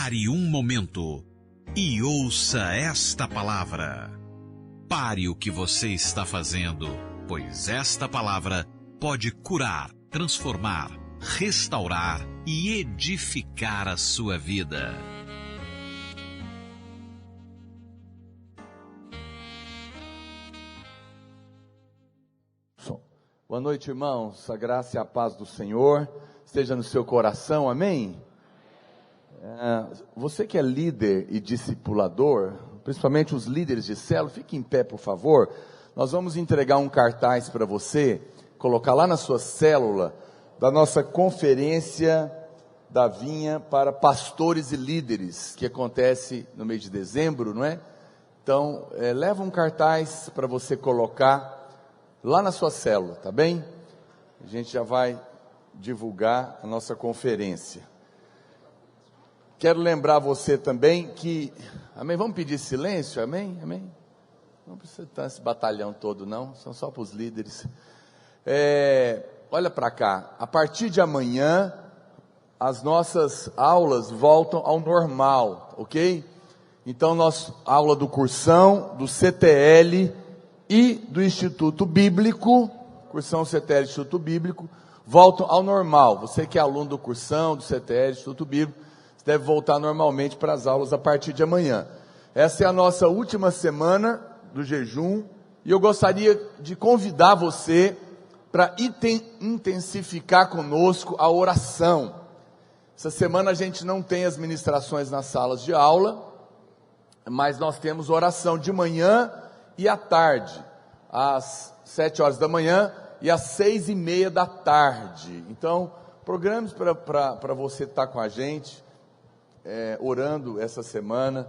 Pare um momento e ouça esta palavra. Pare o que você está fazendo, pois esta palavra pode curar, transformar, restaurar e edificar a sua vida. Boa noite, irmãos. A graça e a paz do Senhor esteja no seu coração, amém? Você que é líder e discipulador, principalmente os líderes de célula, fique em pé, por favor. Nós vamos entregar um cartaz para você, colocar lá na sua célula, da nossa conferência da Vinha para pastores e líderes, que acontece no mês de dezembro, não é? Então, leva um cartaz para você colocar lá na sua célula, tá bem? A gente já vai divulgar a nossa conferência. Quero lembrar você também que, amém, vamos pedir silêncio, amém, amém? Não precisa estar esse batalhão todo não, são só para os líderes. Olha para cá, a partir de amanhã, as nossas aulas voltam ao normal, ok? Então, a aula do cursão, do CTL e do Instituto Bíblico, cursão, CTL, Instituto Bíblico, voltam ao normal. Você que é aluno do cursão, do CTL, Instituto Bíblico, deve voltar normalmente para as aulas a partir de amanhã. Essa é a nossa última semana do jejum, e eu gostaria de convidar você para intensificar conosco a oração. Essa semana a gente não tem as ministrações nas salas de aula, mas nós temos oração de manhã e à tarde, às 7 horas da manhã e às 6:30 da tarde. Então, programas para você estar com a gente, orando essa semana.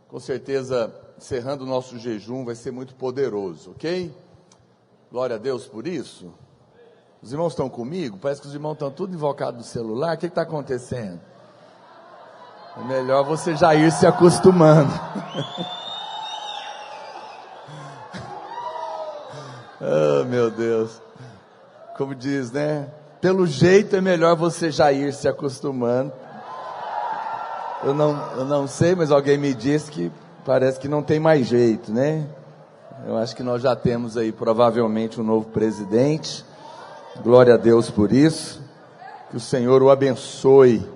Com certeza, encerrando o nosso jejum, vai ser muito poderoso, ok? Glória a Deus por isso. Os irmãos estão comigo? Parece que os irmãos estão tudo invocados no celular. O que está acontecendo? É melhor você já ir se acostumando. Oh, meu Deus. Como diz, né? Pelo jeito é melhor você já ir se acostumando. Eu não sei, mas alguém me disse que parece que não tem mais jeito, né? Eu acho que nós já temos aí provavelmente um novo presidente. Glória a Deus por isso. Que o Senhor o abençoe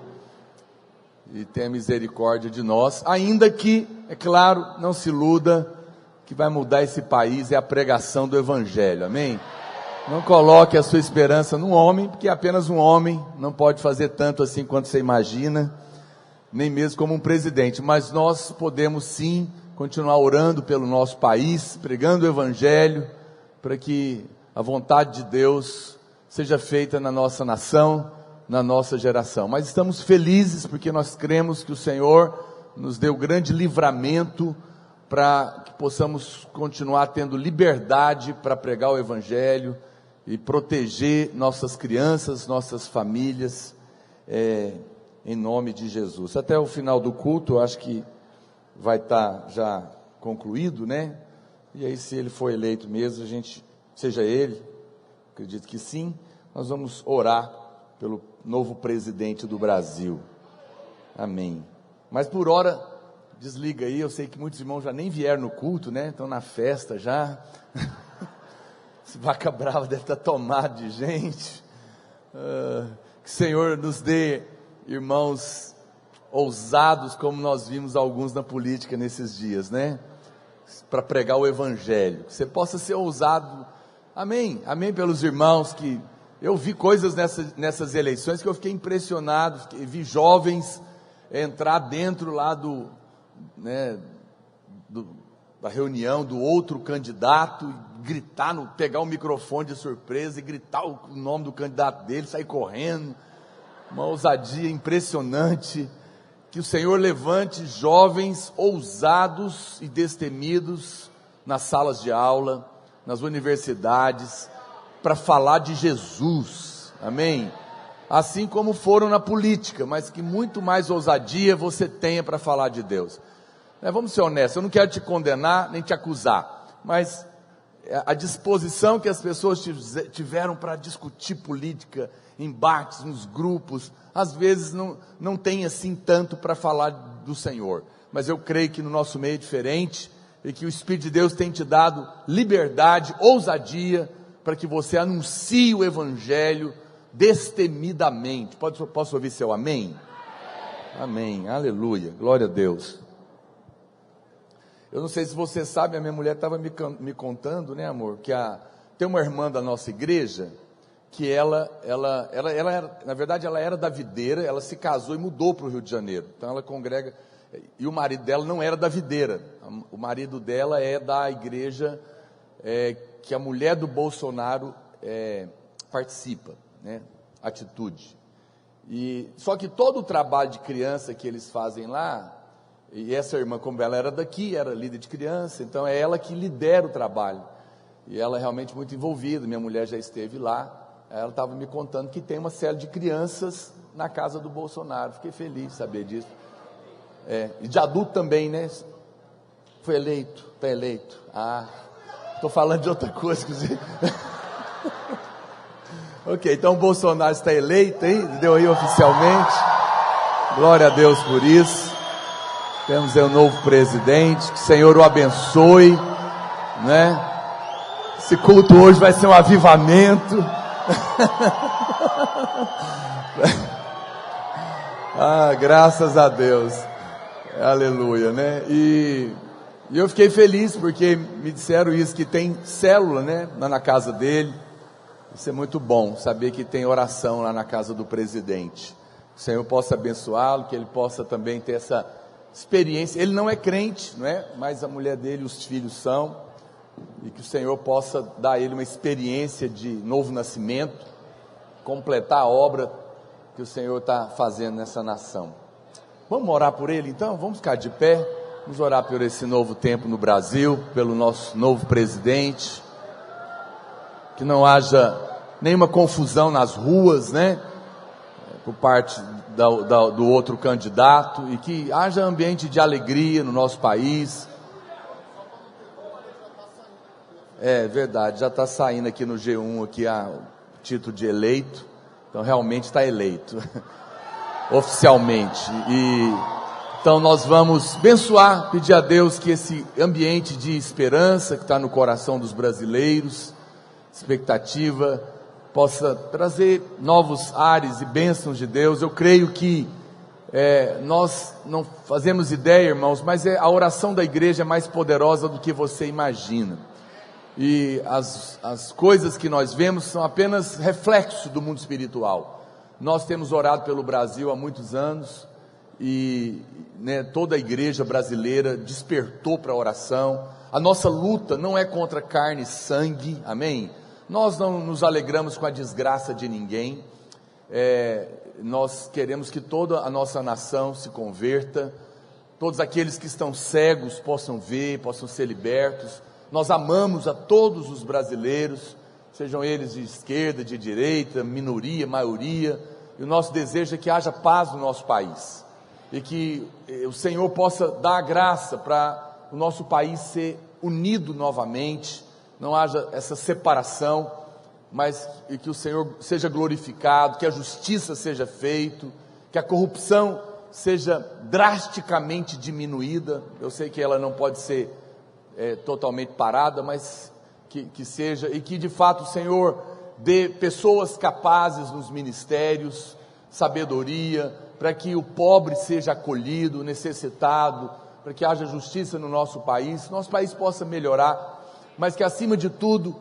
e tenha misericórdia de nós. Ainda que, é claro, não se iluda, que vai mudar esse país é a pregação do Evangelho, amém? Não coloque a sua esperança num homem, porque apenas um homem não pode fazer tanto assim quanto você imagina, nem mesmo como um presidente, mas nós podemos sim continuar orando pelo nosso país, pregando o Evangelho, para que a vontade de Deus seja feita na nossa nação, na nossa geração. Mas estamos felizes porque nós cremos que o Senhor nos deu grande livramento para que possamos continuar tendo liberdade para pregar o Evangelho e proteger nossas crianças, nossas famílias, em nome de Jesus. Até o final do culto, eu acho que vai estar já concluído, né? E aí, se ele for eleito mesmo, seja ele, acredito que sim, nós vamos orar pelo novo presidente do Brasil. Amém. Mas por hora, desliga aí, eu sei que muitos irmãos já nem vieram no culto, né? Estão na festa já. Esse vaca brava deve estar tomado de gente. Que o Senhor nos dê irmãos ousados, como nós vimos alguns na política nesses dias, né? Para pregar o Evangelho. Que você possa ser ousado. Amém. Amém pelos irmãos que... Eu vi coisas nessas eleições que eu fiquei impressionado. Vi jovens entrar dentro lá da reunião do outro candidato, gritar, pegar o microfone de surpresa e gritar o nome do candidato dele, sair correndo. Uma ousadia impressionante. Que o Senhor levante jovens ousados e destemidos nas salas de aula, nas universidades, para falar de Jesus, amém? Assim como foram na política, mas que muito mais ousadia você tenha para falar de Deus. Vamos ser honestos, eu não quero te condenar, nem te acusar, mas a disposição que as pessoas tiveram para discutir política, embates nos grupos, às vezes não tem assim tanto para falar do Senhor. Mas eu creio que no nosso meio é diferente, e que o Espírito de Deus tem te dado liberdade, ousadia, para que você anuncie o Evangelho destemidamente. Posso ouvir seu amém? Amém, aleluia, glória a Deus. Eu não sei se você sabe, a minha mulher estava me contando, né, amor, que tem uma irmã da nossa igreja, que ela era, na verdade, ela era da Videira, ela se casou e mudou para o Rio de Janeiro, então ela congrega, e o marido dela não era da Videira, o marido dela é da igreja que a mulher do Bolsonaro participa, né, Atitude. Só que todo o trabalho de criança que eles fazem lá, e essa irmã, como ela era daqui, era líder de criança, então é ela que lidera o trabalho, e ela é realmente muito envolvida. Minha mulher já esteve lá, ela estava me contando que tem uma série de crianças na casa do Bolsonaro. Fiquei feliz de saber disso, e de adulto também, né? Foi eleito, está eleito. Estou falando de outra coisa, inclusive. Ok, então o Bolsonaro está eleito, hein? Deu aí oficialmente, glória a Deus por isso. Temos aí um novo presidente, que o Senhor o abençoe, né? Esse culto hoje vai ser um avivamento. Graças a Deus, aleluia, né? E eu fiquei feliz porque me disseram isso, que tem célula, né, lá na casa dele. Isso é muito bom, saber que tem oração lá na casa do presidente. O Senhor possa abençoá-lo, que ele possa também ter essa experiência. Ele não é crente, não é? Mas a mulher dele e os filhos são, e que o Senhor possa dar a ele uma experiência de novo nascimento, completar a obra que o Senhor está fazendo nessa nação. Vamos orar por ele então? Vamos ficar de pé, vamos orar por esse novo tempo no Brasil, pelo nosso novo presidente, que não haja nenhuma confusão nas ruas, né, por parte do outro candidato, e que haja ambiente de alegria no nosso país. É verdade, já está saindo aqui no G1 aqui, o título de eleito, então realmente está eleito, oficialmente. Então nós vamos abençoar, pedir a Deus que esse ambiente de esperança que está no coração dos brasileiros, expectativa, possa trazer novos ares e bênçãos de Deus. Eu creio que nós não fazemos ideia, irmãos, mas a oração da igreja é mais poderosa do que você imagina, e as coisas que nós vemos são apenas reflexo do mundo espiritual. Nós temos orado pelo Brasil há muitos anos, e né, toda a igreja brasileira despertou para a oração. A nossa luta não é contra carne e sangue, amém? Nós não nos alegramos com a desgraça de ninguém, nós queremos que toda a nossa nação se converta, todos aqueles que estão cegos possam ver, possam ser libertos. Nós amamos a todos os brasileiros, sejam eles de esquerda, de direita, minoria, maioria, e o nosso desejo é que haja paz no nosso país, e que o Senhor possa dar a graça para o nosso país ser unido novamente, não haja essa separação, mas que o Senhor seja glorificado, que a justiça seja feita, que a corrupção seja drasticamente diminuída. Eu sei que ela não pode ser totalmente parada, mas que seja, e que de fato o Senhor dê pessoas capazes nos ministérios, sabedoria, para que o pobre seja acolhido, o necessitado, para que haja justiça no nosso país possa melhorar, mas que acima de tudo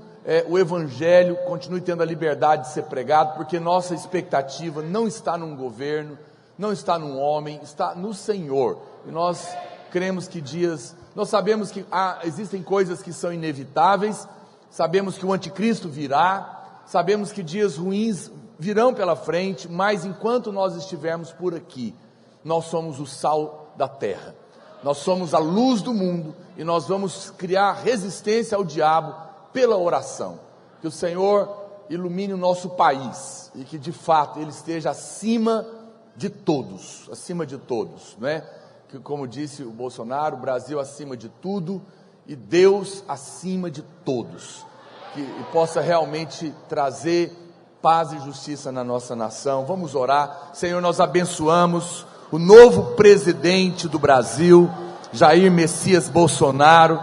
o Evangelho continue tendo a liberdade de ser pregado, porque nossa expectativa não está num governo, não está num homem, está no Senhor. E nós cremos que nós sabemos que existem coisas que são inevitáveis, sabemos que o anticristo virá, sabemos que dias ruins virão pela frente, mas enquanto nós estivermos por aqui, nós somos o sal da terra, nós somos a luz do mundo, e nós vamos criar resistência ao diabo pela oração. Que o Senhor ilumine o nosso país, e que de fato ele esteja acima de todos, não é? Que, como disse o Bolsonaro, o Brasil acima de tudo, e Deus acima de todos, que possa realmente trazer paz e justiça na nossa nação. Vamos orar. Senhor, nós abençoamos o novo presidente do Brasil, Jair Messias Bolsonaro,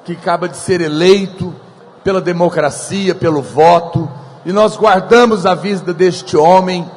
que acaba de ser eleito pela democracia, pelo voto, e nós guardamos a vida deste homem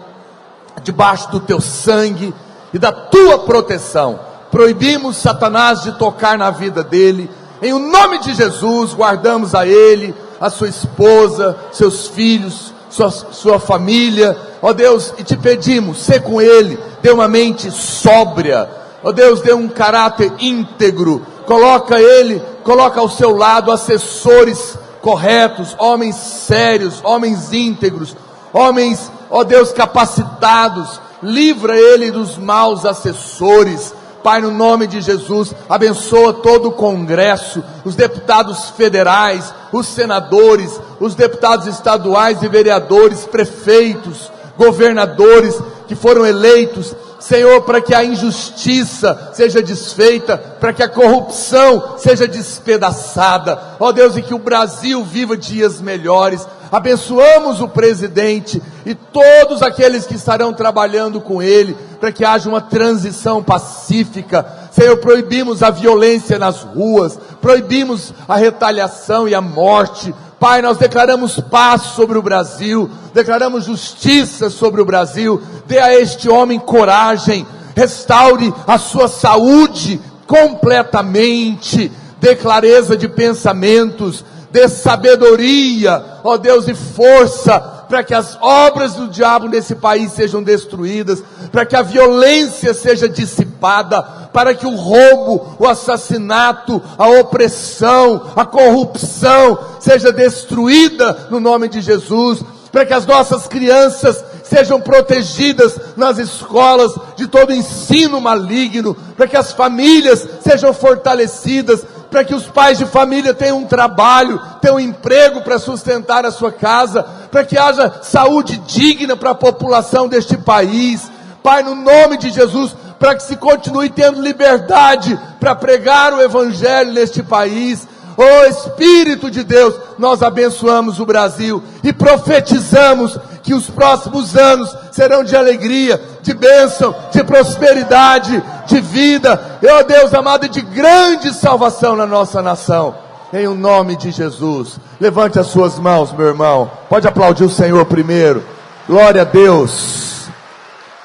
debaixo do teu sangue e da tua proteção. Proibimos Satanás de tocar na vida dele. Em o nome de Jesus, guardamos a ele, a sua esposa, seus filhos, sua família, ó Deus, e te pedimos, sê com ele, dê uma mente sóbria, ó Deus, dê um caráter íntegro, coloca ao seu lado assessores corretos, homens sérios, homens íntegros, homens, ó Deus, capacitados. Livra ele dos maus assessores. Pai, no nome de Jesus, abençoa todo o Congresso, os deputados federais, os senadores, os deputados estaduais e vereadores, prefeitos, governadores que foram eleitos, Senhor, para que a injustiça seja desfeita, para que a corrupção seja despedaçada, ó Deus, e que o Brasil viva dias melhores. Abençoamos o presidente e todos aqueles que estarão trabalhando com ele, para que haja uma transição pacífica. Senhor, proibimos a violência nas ruas, proibimos a retaliação e a morte. Pai, nós declaramos paz sobre o Brasil, declaramos justiça sobre o Brasil. Dê a este homem coragem, restaure a sua saúde completamente, dê clareza de pensamentos, dê sabedoria, ó Deus, e força, para que as obras do diabo nesse país sejam destruídas, para que a violência seja dissipada, para que o roubo, o assassinato, a opressão, a corrupção seja destruída no nome de Jesus, para que as nossas crianças sejam protegidas nas escolas de todo ensino maligno, para que as famílias sejam fortalecidas, para que os pais de família tenham um trabalho, tenham um emprego para sustentar a sua casa, para que haja saúde digna para a população deste país. Pai, no nome de Jesus, para que se continue tendo liberdade para pregar o Evangelho neste país. Oh Espírito de Deus, nós abençoamos o Brasil e profetizamos que os próximos anos serão de alegria, de bênção, de prosperidade, de vida, e oh Deus amado, de grande salvação na nossa nação, em o nome de Jesus. Levante as suas mãos, meu irmão, pode aplaudir o Senhor primeiro, glória a Deus.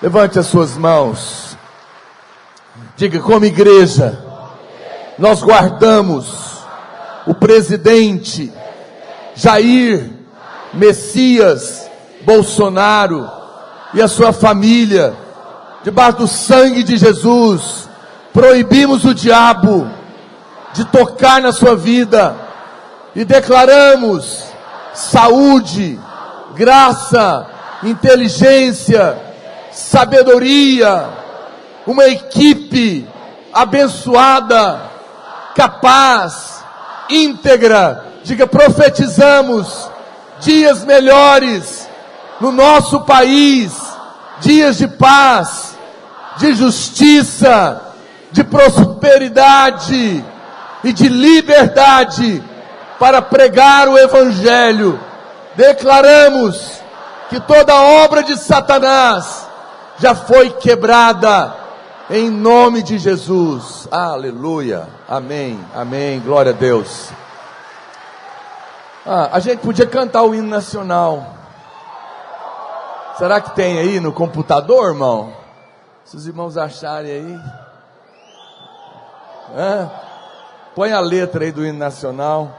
Levante as suas mãos, diga: como igreja, nós guardamos o presidente Jair Messias Bolsonaro e a sua família debaixo do sangue de Jesus. Proibimos o diabo de tocar na sua vida e declaramos saúde, graça, inteligência, sabedoria, uma equipe abençoada, capaz, íntegra. Diga: profetizamos dias melhores no nosso país, dias de paz, de justiça, de prosperidade e de liberdade para pregar o Evangelho. Declaramos que toda obra de Satanás já foi quebrada em nome de Jesus. Aleluia, amém, amém, glória a Deus. A gente podia cantar o hino nacional. Será que tem aí no computador, irmão? Se os irmãos acharem aí. Põe a letra aí do hino nacional.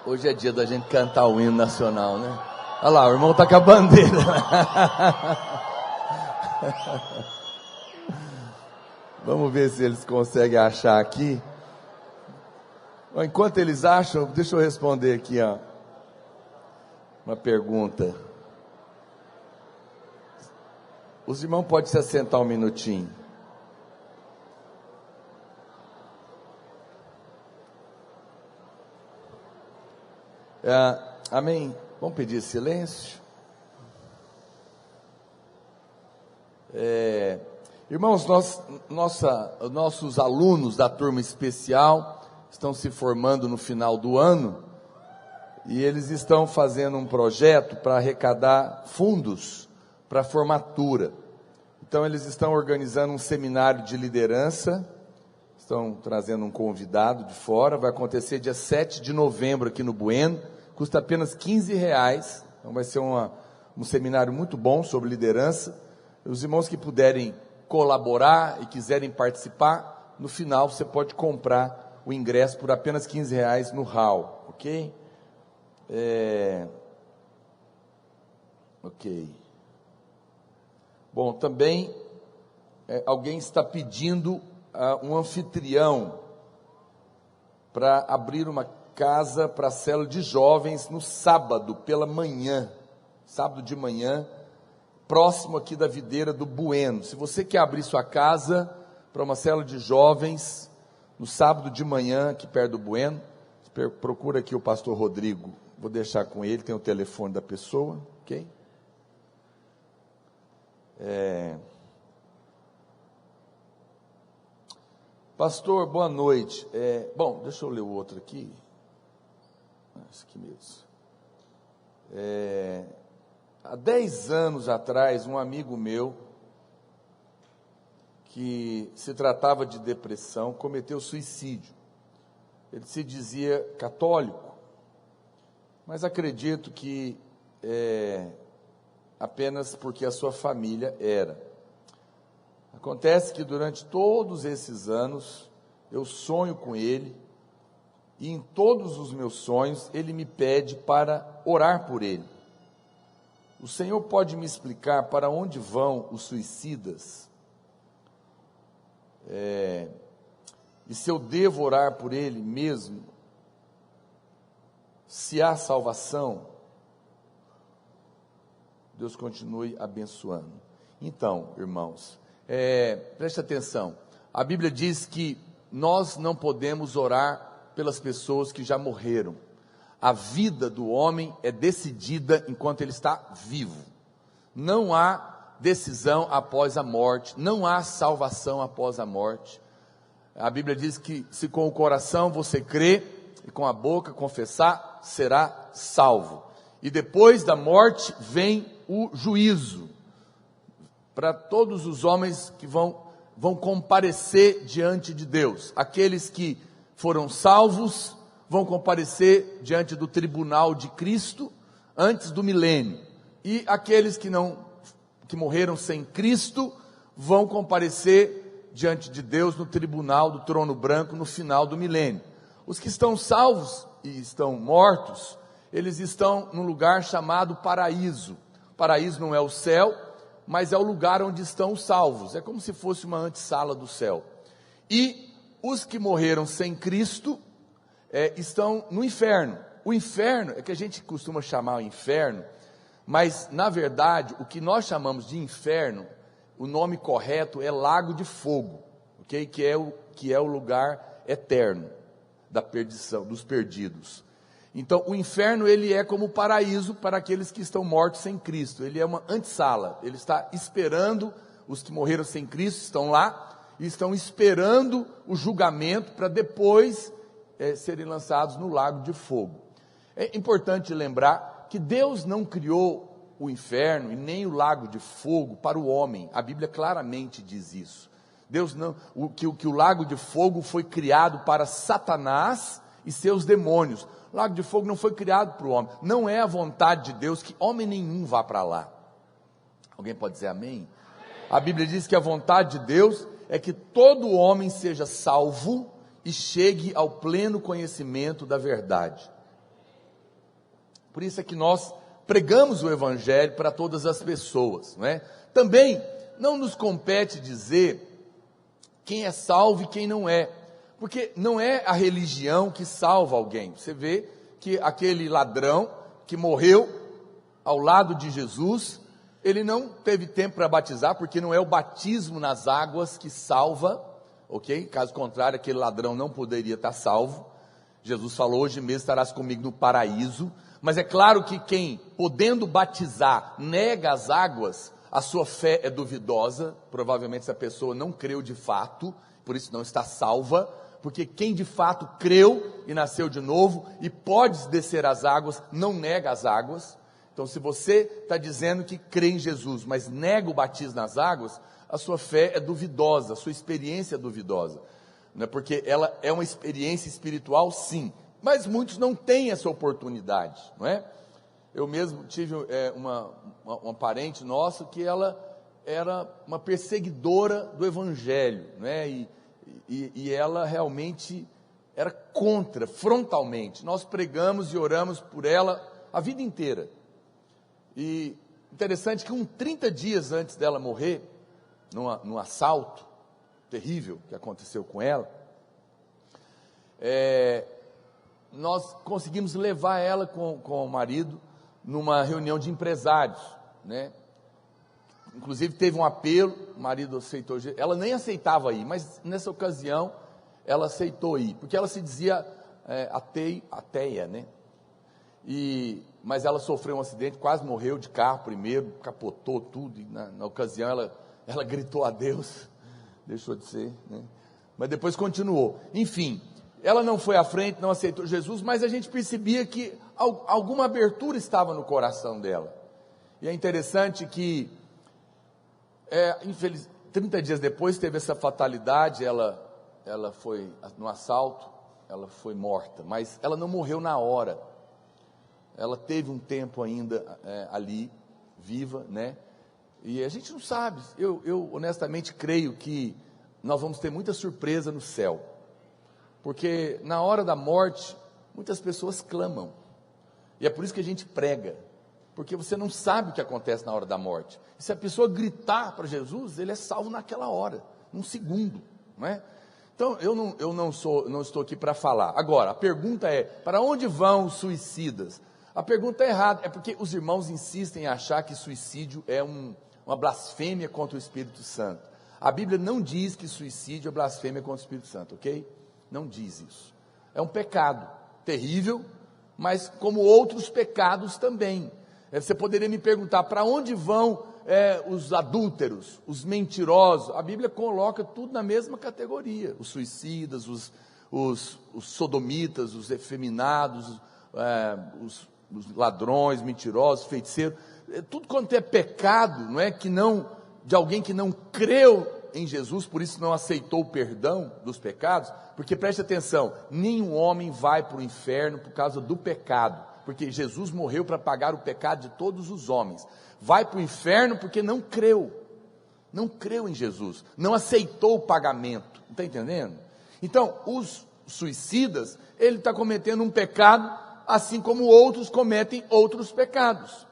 Hoje é dia da gente cantar o hino nacional, né? Olha lá, o irmão está com a bandeira. Vamos ver se eles conseguem achar aqui. Enquanto eles acham, deixa eu responder aqui, ó, uma pergunta. Os irmãos podem se assentar um minutinho. Amém? Vamos pedir silêncio? Irmãos, nossos alunos da turma especial estão se formando no final do ano e eles estão fazendo um projeto para arrecadar fundos para a formatura. Então eles estão organizando um seminário de liderança, estão trazendo um convidado de fora, vai acontecer dia 7 de novembro aqui no Bueno, custa apenas R$15, então vai ser um seminário muito bom sobre liderança. Os irmãos que puderem colaborar e quiserem participar, no final você pode comprar o ingresso por apenas R$15 no hall, ok? Ok. Bom, também alguém está pedindo um anfitrião para abrir uma casa para a célula de jovens no sábado pela manhã, sábado de manhã, próximo aqui da videira do Bueno. Se você quer abrir sua casa para uma célula de jovens no sábado de manhã, aqui perto do Bueno, procura aqui o pastor Rodrigo, vou deixar com ele, tem o telefone da pessoa, ok? Pastor, boa noite. Bom, deixa eu ler o outro aqui. Esse aqui mesmo. Há 10 anos atrás, um amigo meu, que se tratava de depressão, cometeu suicídio. Ele se dizia católico, mas acredito que apenas porque a sua família era. Acontece que durante todos esses anos, eu sonho com ele, e em todos os meus sonhos, ele me pede para orar por ele. O Senhor pode me explicar para onde vão os suicidas? E se eu devo orar por ele mesmo? Se há salvação? Deus continue abençoando. Então, irmãos, preste atenção. A Bíblia diz que nós não podemos orar pelas pessoas que já morreram. A vida do homem é decidida enquanto ele está vivo. Não há decisão após a morte, não há salvação após a morte. A Bíblia diz que se com o coração você crê e com a boca confessar, será salvo. E depois da morte vem o juízo para todos os homens que vão comparecer diante de Deus. Aqueles que foram salvos vão comparecer diante do tribunal de Cristo antes do milênio, e aqueles que morreram sem Cristo vão comparecer diante de Deus no tribunal do trono branco no final do milênio. Os que estão salvos e estão mortos, eles estão num lugar chamado paraíso. Paraíso não é o céu, mas é o lugar onde estão os salvos, é como se fosse uma antessala do céu. E os que morreram sem Cristo estão no inferno. O inferno é que a gente costuma chamar o inferno, mas na verdade o que nós chamamos de inferno, o nome correto é lago de fogo, okay? que é o lugar eterno da perdição, dos perdidos. Então o inferno ele é como o paraíso para aqueles que estão mortos sem Cristo. Ele é uma antessala, ele está esperando, os que morreram sem Cristo estão lá e estão esperando o julgamento para depois serem lançados no lago de fogo. É importante lembrar que Deus não criou o inferno e nem o lago de fogo para o homem. A Bíblia claramente diz isso. Deus não, que o lago de fogo foi criado para Satanás e seus demônios. O lago de fogo não foi criado para o homem. Não é a vontade de Deus que homem nenhum vá para lá. Alguém pode dizer amém? A Bíblia diz que a vontade de Deus é que todo homem seja salvo e chegue ao pleno conhecimento da verdade. Por isso é que nós pregamos o Evangelho para todas as pessoas, não é? Também não nos compete dizer quem é salvo e quem não é, porque não é a religião que salva alguém. Você vê que aquele ladrão que morreu ao lado de Jesus, ele não teve tempo para batizar, porque não é o batismo nas águas que salva, ok? Caso contrário, aquele ladrão não poderia estar salvo. Jesus falou: hoje mesmo estarás comigo no paraíso. Mas é claro que quem, podendo batizar, nega as águas, a sua fé é duvidosa, provavelmente essa pessoa não creu de fato, por isso não está salva, porque quem de fato creu e nasceu de novo e pode descer as águas, não nega as águas. Então, se você está dizendo que crê em Jesus, mas nega o batismo nas águas, a sua fé é duvidosa, a sua experiência é duvidosa, né? Porque ela é uma experiência espiritual, sim, mas muitos não têm essa oportunidade, não é? Eu mesmo tive uma parente nossa que ela era uma perseguidora do Evangelho, né? E ela realmente era contra, frontalmente. Nós pregamos e oramos por ela a vida inteira. E interessante que 30 dias antes dela morrer, num assalto terrível que aconteceu com ela, nós conseguimos levar ela com o marido numa reunião de empresários, né? Inclusive teve um apelo, o marido aceitou, ela nem aceitava ir, mas nessa ocasião ela aceitou ir, porque ela se dizia ateia, né? Mas ela sofreu um acidente, quase morreu de carro primeiro, capotou tudo, e na ocasião ela gritou a Deus, deixou de ser, né? Mas depois continuou. Enfim, ela não foi à frente, não aceitou Jesus, mas a gente percebia que alguma abertura estava no coração dela. E é interessante que 30 dias depois teve essa fatalidade, ela foi no assalto, ela foi morta, mas ela não morreu na hora, ela teve um tempo ainda ali, viva, né? E a gente não sabe, eu honestamente creio que nós vamos ter muita surpresa no céu, porque na hora da morte, muitas pessoas clamam, e é por isso que a gente prega, porque você não sabe o que acontece na hora da morte. E se a pessoa gritar para Jesus, ele é salvo naquela hora, num segundo, não é? Então, eu não estou aqui para falar. Agora, a pergunta é, para onde vão os suicidas? A pergunta é errada, é porque os irmãos insistem em achar que suicídio é uma blasfêmia contra o Espírito Santo. A Bíblia não diz que suicídio é blasfêmia contra o Espírito Santo, ok? Não diz isso. É um pecado terrível, mas como outros pecados também. Você poderia me perguntar, para onde vão os adúlteros, os mentirosos? A Bíblia coloca tudo na mesma categoria, os suicidas, os sodomitas, os efeminados, os ladrões, mentirosos, feiticeiros, tudo quanto é pecado, não é, de alguém que não creu em Jesus, por isso não aceitou o perdão dos pecados, porque preste atenção, nenhum homem vai para o inferno por causa do pecado, porque Jesus morreu para pagar o pecado de todos os homens. Vai para o inferno porque não creu em Jesus, não aceitou o pagamento, não está entendendo? Então, os suicidas, ele está cometendo um pecado, assim como outros cometem outros pecados.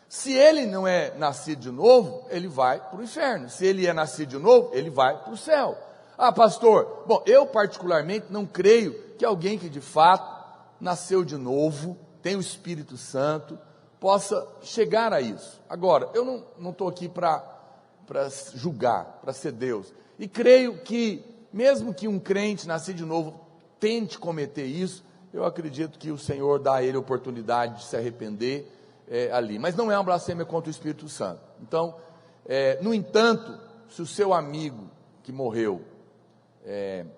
Se ele não é nascido de novo, ele vai para o inferno. Se ele é nascido de novo, ele vai para o céu. Ah, pastor, bom, eu particularmente não creio que alguém que de fato nasceu de novo, tem o Espírito Santo, possa chegar a isso. Agora, eu não estou aqui para julgar, para ser Deus. E creio que, mesmo que um crente nascido de novo tente cometer isso, eu acredito que o Senhor dá a ele a oportunidade de se arrepender ali. Mas não é uma blasfêmia contra o Espírito Santo. Então, no entanto, se o seu amigo que morreu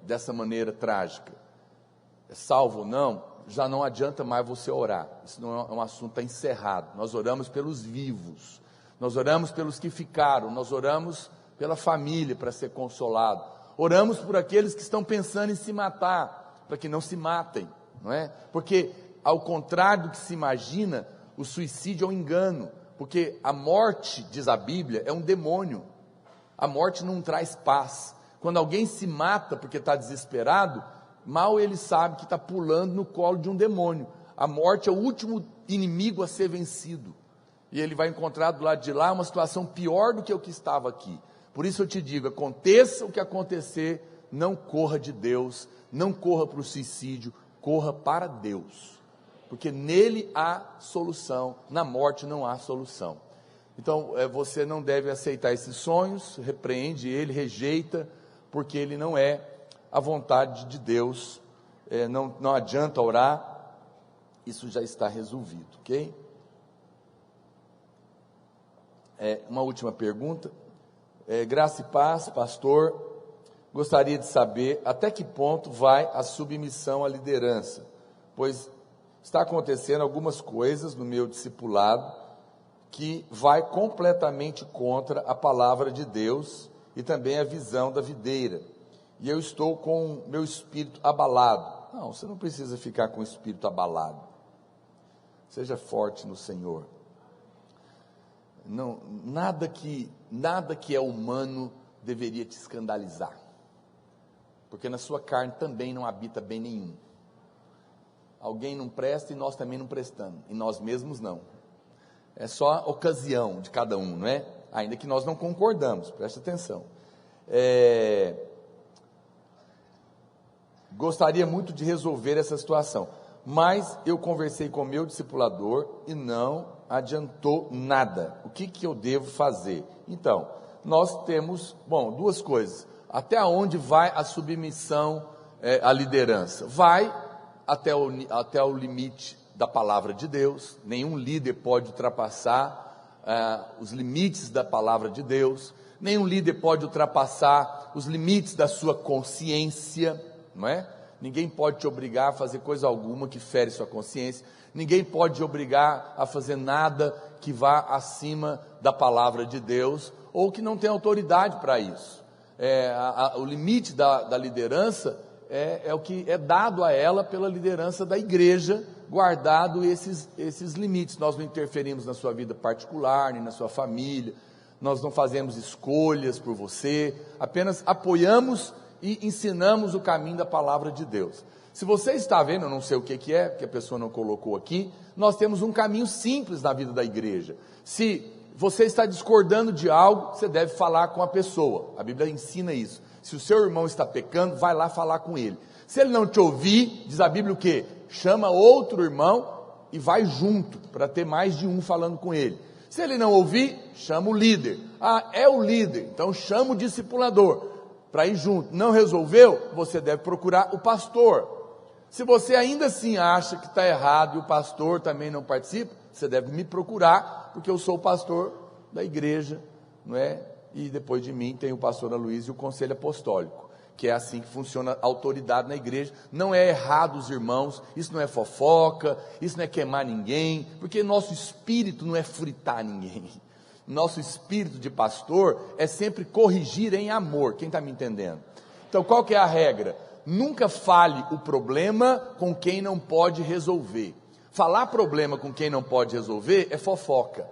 dessa maneira trágica é salvo ou não, já não adianta mais você orar. Isso não é um assunto, está encerrado. Nós oramos pelos vivos, nós oramos pelos que ficaram, nós oramos pela família para ser consolado, oramos por aqueles que estão pensando em se matar, para que não se matem, não é? Porque, ao contrário do que se imagina, o suicídio é um engano, porque a morte, diz a Bíblia, é um demônio. A morte não traz paz. Quando alguém se mata porque está desesperado, mal ele sabe que está pulando no colo de um demônio. A morte é o último inimigo a ser vencido, e ele vai encontrar do lado de lá uma situação pior do que o que estava aqui. Por isso eu te digo, aconteça o que acontecer, não corra de Deus, não corra para o suicídio, corra para Deus, porque nele há solução, na morte não há solução. Então você não deve aceitar esses sonhos, repreende ele, rejeita, porque ele não é a vontade de Deus, não adianta orar, isso já está resolvido, ok? Uma última pergunta. Graça e paz, pastor. Gostaria de saber até que ponto vai a submissão à liderança, pois está acontecendo algumas coisas no meu discipulado que vai completamente contra a palavra de Deus e também a visão da videira. E eu estou com meu espírito abalado. Não, você não precisa ficar com o espírito abalado. Seja forte no Senhor. Não, nada que é humano deveria te escandalizar, porque na sua carne também não habita bem nenhum. Alguém não presta e nós também não prestamos, e nós mesmos não. É só a ocasião de cada um, não é? Ainda que nós não concordamos, preste atenção. Gostaria muito de resolver essa situação, mas eu conversei com o meu discipulador e não adiantou nada. O que eu devo fazer? Então, nós temos, duas coisas. Até onde vai a submissão à liderança? Vai até o limite da palavra de Deus. Nenhum líder pode ultrapassar os limites da palavra de Deus. Nenhum líder pode ultrapassar os limites da sua consciência, não é? Ninguém pode te obrigar a fazer coisa alguma que fere sua consciência. Ninguém pode te obrigar a fazer nada que vá acima da palavra de Deus, ou que não tem autoridade para isso. O limite da liderança é o que é dado a ela pela liderança da igreja, guardado esses limites. Nós não interferimos na sua vida particular, nem na sua família, nós não fazemos escolhas por você, apenas apoiamos e ensinamos o caminho da palavra de Deus. Se você está vendo, eu não sei o que é, porque a pessoa não colocou aqui, nós temos um caminho simples na vida da igreja. Se você está discordando de algo, você deve falar com a pessoa, a Bíblia ensina isso. Se o seu irmão está pecando, vai lá falar com ele. Se ele não te ouvir, diz a Bíblia o quê? Chama outro irmão e vai junto, para ter mais de um falando com ele. Se ele não ouvir, chama o líder. É o líder, então chama o discipulador, para ir junto. Não resolveu? Você deve procurar o pastor. Se você ainda assim acha que está errado e o pastor também não participa, você deve me procurar, porque eu sou o pastor da igreja, não é? E depois de mim tem o pastor Aloysio e o conselho apostólico, que é assim que funciona a autoridade na igreja. Não é errado os irmãos, isso não é fofoca, isso não é queimar ninguém, porque nosso espírito não é fritar ninguém. Nosso espírito de pastor é sempre corrigir em amor. Quem está me entendendo? Então qual que é a regra? Nunca fale o problema com quem não pode resolver. Falar problema com quem não pode resolver é fofoca,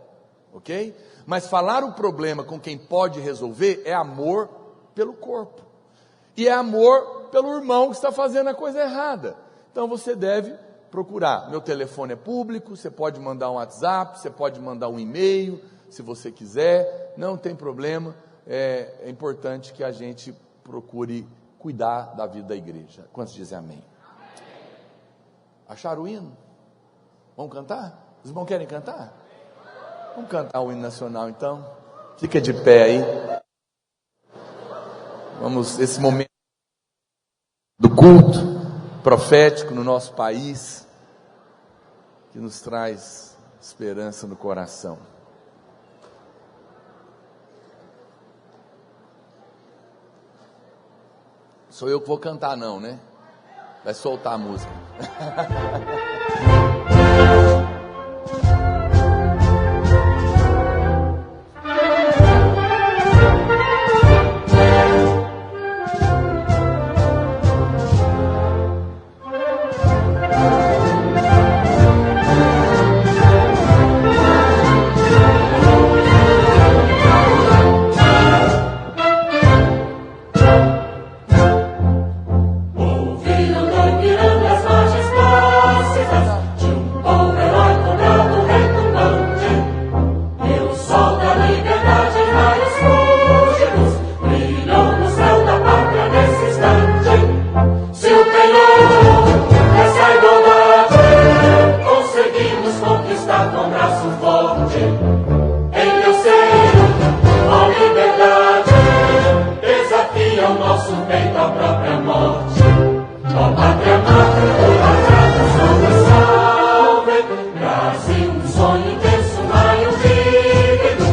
ok? Mas falar o problema com quem pode resolver é amor pelo corpo, e é amor pelo irmão que está fazendo a coisa errada. Então você deve procurar. Meu telefone é público, você pode mandar um WhatsApp, você pode mandar um e-mail, se você quiser, não tem problema. É importante que a gente procure cuidar da vida da igreja. Quantos dizem amém? Acharam o hino? Vamos cantar? Os irmãos querem cantar? Vamos cantar o hino nacional então? Fica de pé aí. Vamos, esse momento do culto profético no nosso país, que nos traz esperança no coração. Sou eu que vou cantar não, né? Vai soltar a música. Brasil, um sonho intenso, maio vívido,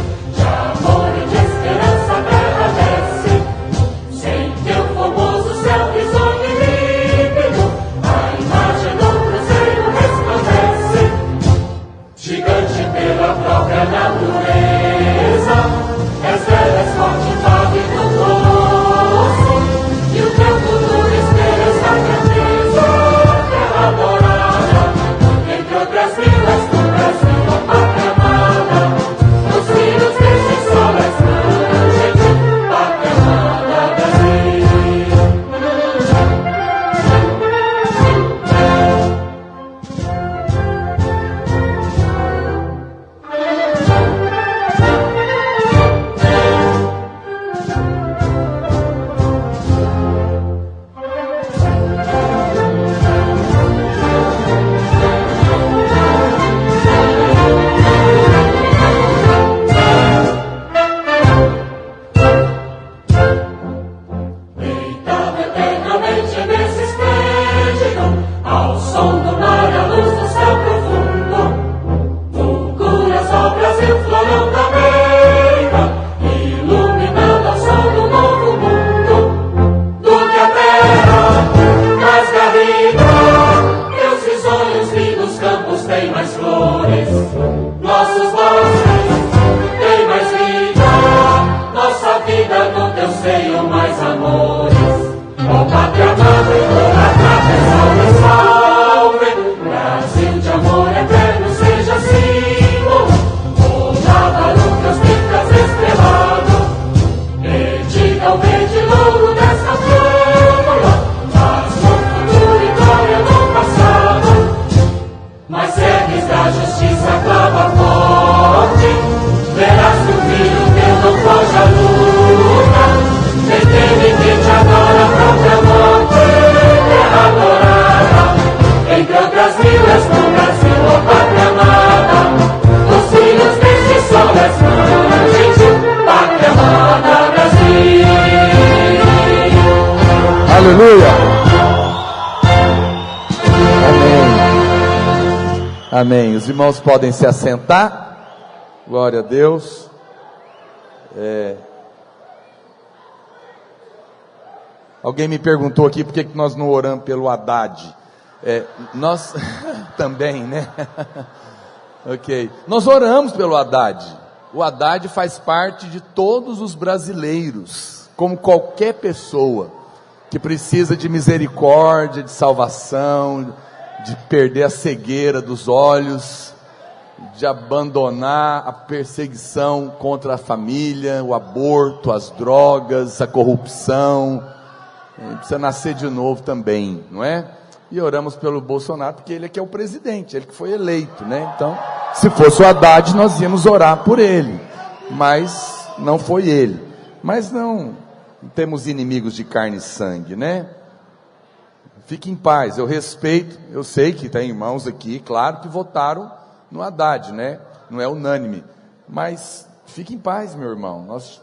Brasil, florão da América, iluminando ao sol do novo mundo, do que a terra mais garrida. Meus risonhos lindos campos têm mais flores, nossos bosques têm mais vida, nossa vida no teu seio mais amores. Ó pátria amada, idolatrada, salve, salve, Brasil de amor eterno, seja assim. O cavalo, teus pintas estrelado, e diga o verde louro dessa flâmula, mas no futuro e glória do passado. Mas serves da justiça, clava forte, verás que o filho teu não foge à luta. Aquele que te adora, a própria morte terra adorada. Entre outras vilas no Brasil, ó pátria amada, os filhos deste sol resplandecem, pátria amada, Brasil. Aleluia. Amém. Amém. Os irmãos podem se assentar. Glória a Deus. Alguém me perguntou aqui por que nós não oramos pelo Haddad. Nós também, né? Ok. Nós oramos pelo Haddad. O Haddad faz parte de todos os brasileiros, como qualquer pessoa que precisa de misericórdia, de salvação, de perder a cegueira dos olhos, de abandonar a perseguição contra a família, o aborto, as drogas, a corrupção. Precisa nascer de novo também, não é? E oramos pelo Bolsonaro, porque ele é que é o presidente, ele que foi eleito, né? Então, se fosse o Haddad, nós íamos orar por ele, mas não foi ele. Mas não temos inimigos de carne e sangue, né? Fique em paz, eu respeito, eu sei que tem irmãos aqui, claro, que votaram no Haddad, né? Não é unânime, mas fique em paz, meu irmão. Nós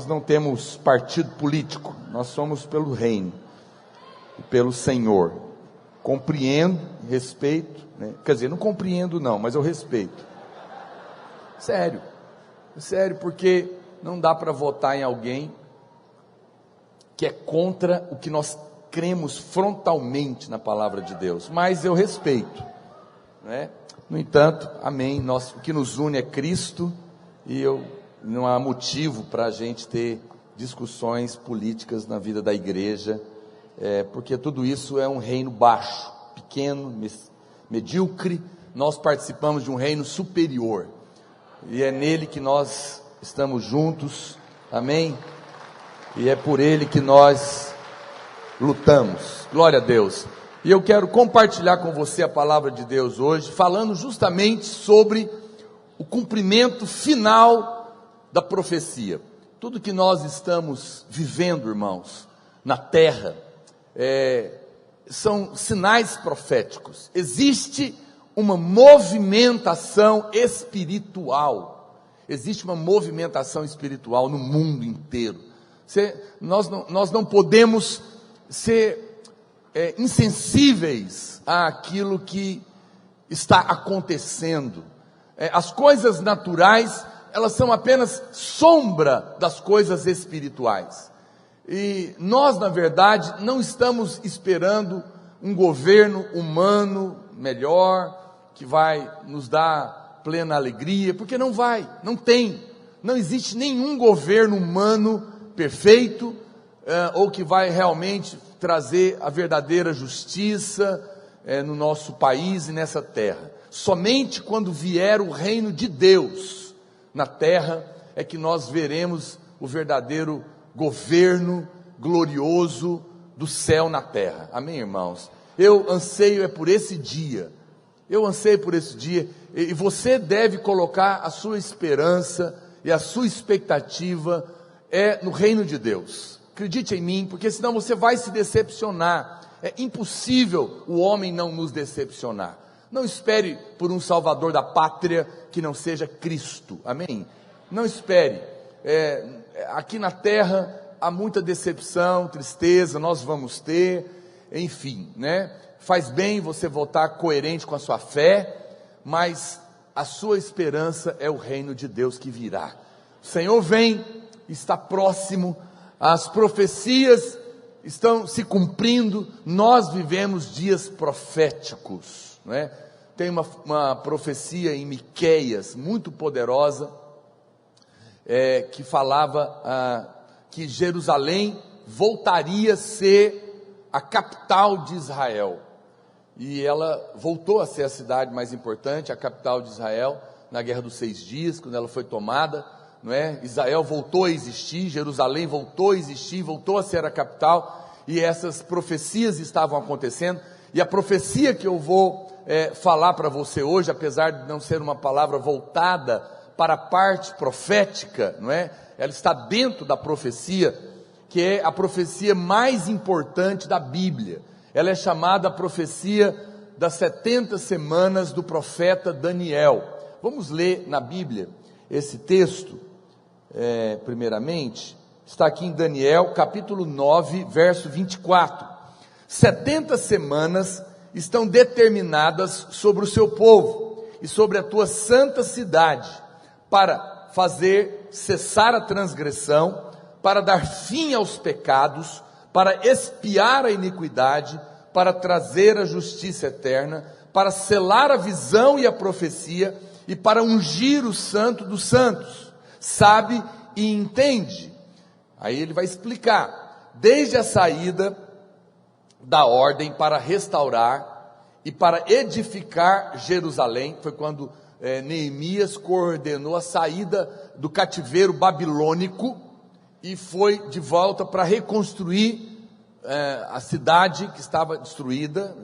não temos partido político, nós somos pelo reino e pelo Senhor. Compreendo, respeito, né? Quer dizer, não compreendo não, mas eu respeito. Sério, porque não dá para votar em alguém que é contra o que nós cremos frontalmente na palavra de Deus, mas eu respeito, né? No entanto, amém, o que nos une é Cristo, e não há motivo para a gente ter discussões políticas na vida da igreja, porque tudo isso é um reino baixo, pequeno, medíocre. Nós participamos de um reino superior, e é nele que nós estamos juntos, amém? E é por ele que nós lutamos, glória a Deus. E eu quero compartilhar com você a palavra de Deus hoje, falando justamente sobre o cumprimento final da profecia. Tudo que nós estamos vivendo, irmãos, na terra, são sinais proféticos. Existe uma movimentação espiritual. Existe uma movimentação espiritual no mundo inteiro. Nós não podemos ser insensíveis àquilo que está acontecendo. As coisas naturais, elas são apenas sombra das coisas espirituais. E nós, na verdade, não estamos esperando um governo humano melhor, que vai nos dar plena alegria, porque não vai, não existe nenhum governo humano perfeito, ou que vai realmente trazer a verdadeira justiça no nosso país e nessa terra. Somente quando vier o reino de Deus na terra, é que nós veremos o verdadeiro governo glorioso do céu na terra. Amém, irmãos? Eu anseio por esse dia, e você deve colocar a sua esperança e a sua expectativa no reino de Deus. Acredite em mim, porque senão você vai se decepcionar. É impossível o homem não nos decepcionar. Não espere por um salvador da pátria que não seja Cristo, amém? Não espere. Aqui na terra há muita decepção, tristeza, nós vamos ter, enfim, né? Faz bem você voltar coerente com a sua fé, mas a sua esperança é o reino de Deus que virá. O Senhor vem, está próximo, as profecias estão se cumprindo, nós vivemos dias proféticos, não é? Tem uma profecia em Miqueias muito poderosa, que falava que Jerusalém voltaria a ser a capital de Israel, e ela voltou a ser a cidade mais importante, a capital de Israel, na Guerra dos 6 Dias, quando ela foi tomada, não é? Israel voltou a existir, Jerusalém voltou a existir, voltou a ser a capital, e essas profecias estavam acontecendo, e a profecia que eu vou falar para você hoje, apesar de não ser uma palavra voltada para a parte profética, não é? Ela está dentro da profecia, que é a profecia mais importante da Bíblia. Ela é chamada a profecia das 70 semanas do profeta Daniel. Vamos ler na Bíblia esse texto, primeiramente, está aqui em Daniel, capítulo 9, verso 24. 70 semanas estão determinadas sobre o seu povo e sobre a tua santa cidade, para fazer cessar a transgressão, para dar fim aos pecados, para expiar a iniquidade, para trazer a justiça eterna, para selar a visão e a profecia, e para ungir o santo dos santos. Sabe e entende. Aí ele vai explicar, desde a saída da ordem para restaurar e para edificar Jerusalém, foi quando Neemias coordenou a saída do cativeiro babilônico e foi de volta para reconstruir a cidade que estava destruída,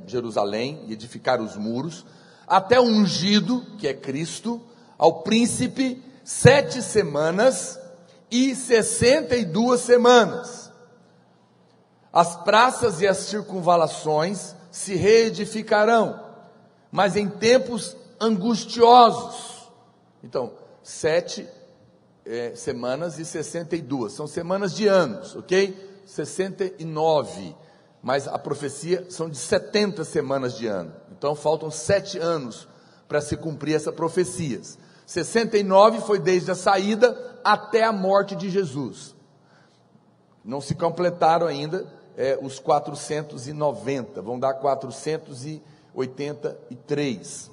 Jerusalém, e edificar os muros, até o ungido, que é Cristo, ao príncipe, 7 semanas e 62 semanas. As praças e as circunvalações se reedificarão, mas em tempos angustiosos. Então, 7 semanas e 62, são semanas de anos, ok? 69, mas a profecia são de 70 semanas de ano, então faltam 7 anos para se cumprir essa profecia. 69 foi desde a saída até a morte de Jesus, não se completaram ainda os 490, vão dar 483.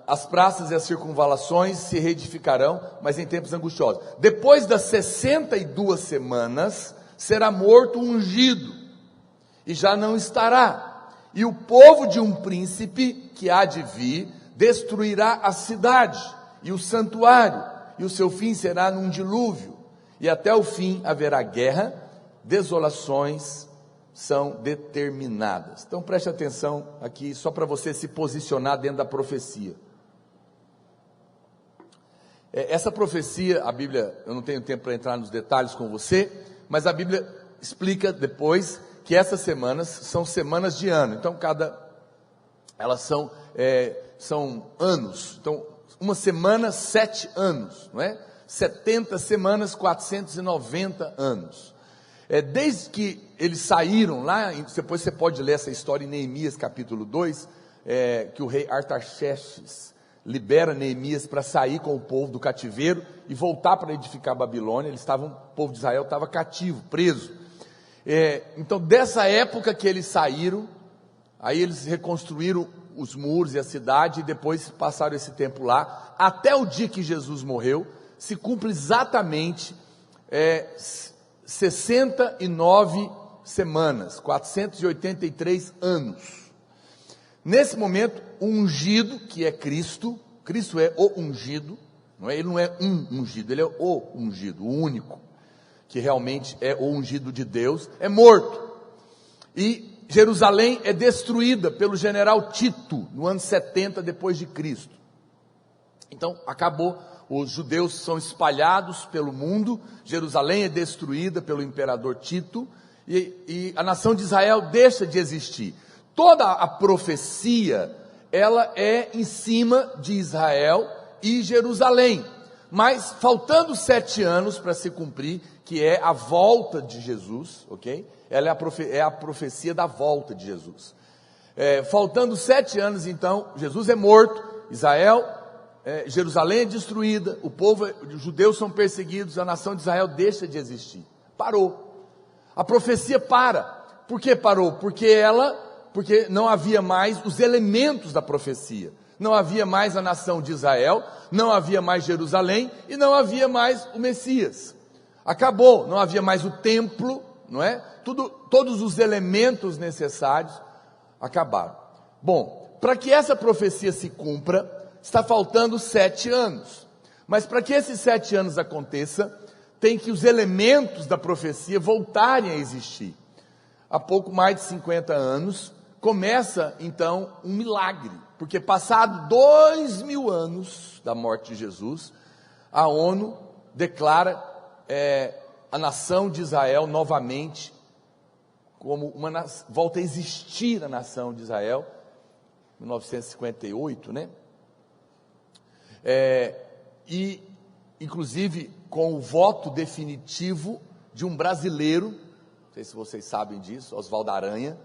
As praças e as circunvalações se reedificarão, mas em tempos angustiosos. Depois das 62 semanas, será morto o ungido, e já não estará. E o povo de um príncipe que há de vir, destruirá a cidade e o santuário, e o seu fim será num dilúvio. E até o fim haverá guerra, desolações são determinadas. Então preste atenção aqui, só para você se posicionar dentro da profecia. Essa profecia, a Bíblia, eu não tenho tempo para entrar nos detalhes com você, mas a Bíblia explica depois que essas semanas são semanas de ano. Então elas são anos. Então uma semana, 7 anos, não é? 70 semanas, 490 anos. Desde que eles saíram lá, depois você pode ler essa história em Neemias capítulo 2, que o rei Artaxerxes libera Neemias para sair com o povo do cativeiro e voltar para edificar a Babilônia. O povo de Israel estava cativo, preso. Então dessa época que eles saíram, aí eles reconstruíram os muros e a cidade, e depois passaram esse tempo lá, até o dia que Jesus morreu, se cumpre exatamente 69 semanas, 483 anos. Nesse momento, o ungido, que é Cristo é o ungido, ele não é um ungido, ele é o ungido, o único, que realmente é o ungido de Deus, é morto. E Jerusalém é destruída pelo general Tito, no ano 70 depois de Cristo. Então, acabou. Os judeus são espalhados pelo mundo, Jerusalém é destruída pelo imperador Tito, e a nação de Israel deixa de existir. Toda a profecia, ela é em cima de Israel e Jerusalém, mas faltando 7 anos para se cumprir, que é a volta de Jesus, ok? Ela é a profecia da volta de Jesus. Faltando 7 anos, então, Jesus é morto, Jerusalém é destruída, os judeus são perseguidos, a nação de Israel deixa de existir. Parou. A profecia para. Por que parou? Porque não havia mais os elementos da profecia. Não havia mais a nação de Israel, não havia mais Jerusalém e não havia mais o Messias. Acabou, não havia mais o templo, não é? Todos os elementos necessários acabaram. Bom, para que essa profecia se cumpra, está faltando 7 anos. Mas para que esses 7 anos aconteça, tem que os elementos da profecia voltarem a existir. Há pouco mais de 50 anos, começa então um milagre. Porque passado 2000 anos da morte de Jesus, a ONU declara a nação de Israel novamente como volta a existir a nação de Israel, 1958, né? E inclusive com o voto definitivo de um brasileiro, não sei se vocês sabem disso, Oswaldo Aranha,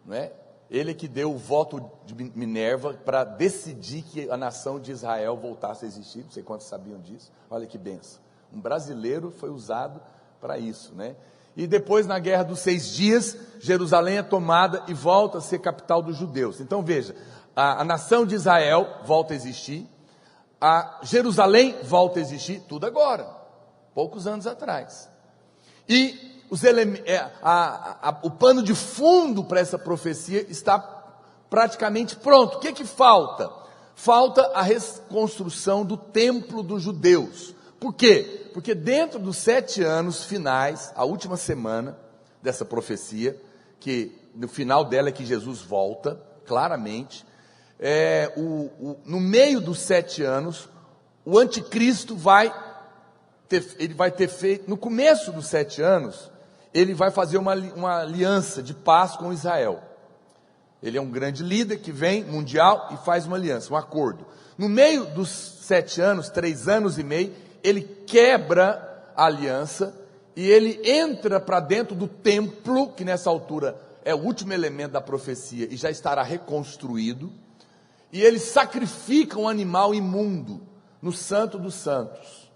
não é? Ele que deu o voto de Minerva para decidir que a nação de Israel voltasse a existir. Não sei quantos sabiam disso. Olha que benção. Um brasileiro foi usado para isso, né? E depois, na Guerra dos 6 Dias, Jerusalém é tomada e volta a ser capital dos judeus. Então veja, a nação de Israel volta a existir, a Jerusalém volta a existir, tudo agora, poucos anos atrás. E o pano de fundo para essa profecia está praticamente pronto. O que falta? Falta a reconstrução do templo dos judeus. Por quê? Porque dentro dos 7 anos finais, a última semana dessa profecia, que no final dela é que Jesus volta, claramente, no meio dos 7 anos, o anticristo vai ter feito, no começo dos 7 anos, ele vai fazer uma aliança de paz com Israel. Ele é um grande líder que vem mundial e faz uma aliança, um acordo. No meio dos 7 anos, 3 anos e meio, ele quebra a aliança e ele entra para dentro do templo, que nessa altura é o último elemento da profecia e já estará reconstruído, e ele sacrifica um animal imundo no Santo dos Santos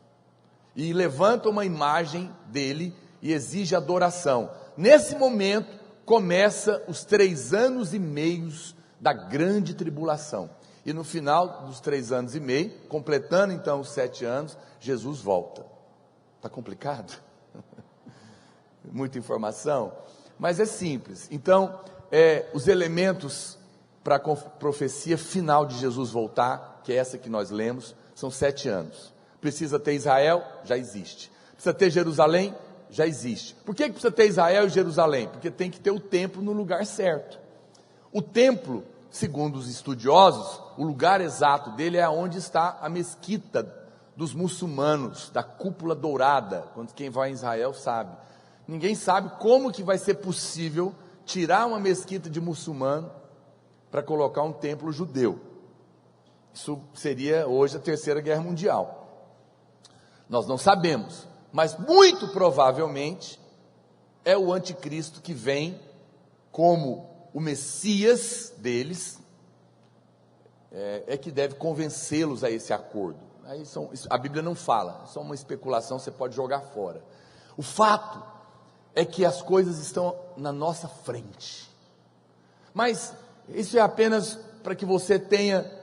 e levanta uma imagem dele e exige adoração. Nesse momento começa os 3 anos e meio da grande tribulação. E no final dos 3 anos e meio, completando então os 7 anos, Jesus volta. Está complicado? Muita informação, mas é simples. Então, os elementos para a profecia final de Jesus voltar, que é essa que nós lemos, são 7 anos. Precisa ter Israel? Já existe. Precisa ter Jerusalém? Já existe. Por que precisa ter Israel e Jerusalém? Porque tem que ter o templo no lugar certo. O templo, segundo os estudiosos, o lugar exato dele é onde está a mesquita dos muçulmanos, da cúpula dourada. Quando quem vai em Israel sabe. Ninguém sabe como que vai ser possível tirar uma mesquita de muçulmano para colocar um templo judeu. Isso seria hoje a Terceira Guerra Mundial. Nós não sabemos, mas muito provavelmente é o anticristo que vem como o Messias deles, que deve convencê-los a esse acordo. A Bíblia não fala, é só uma especulação, você pode jogar fora. O fato é que as coisas estão na nossa frente, mas isso é apenas para que você tenha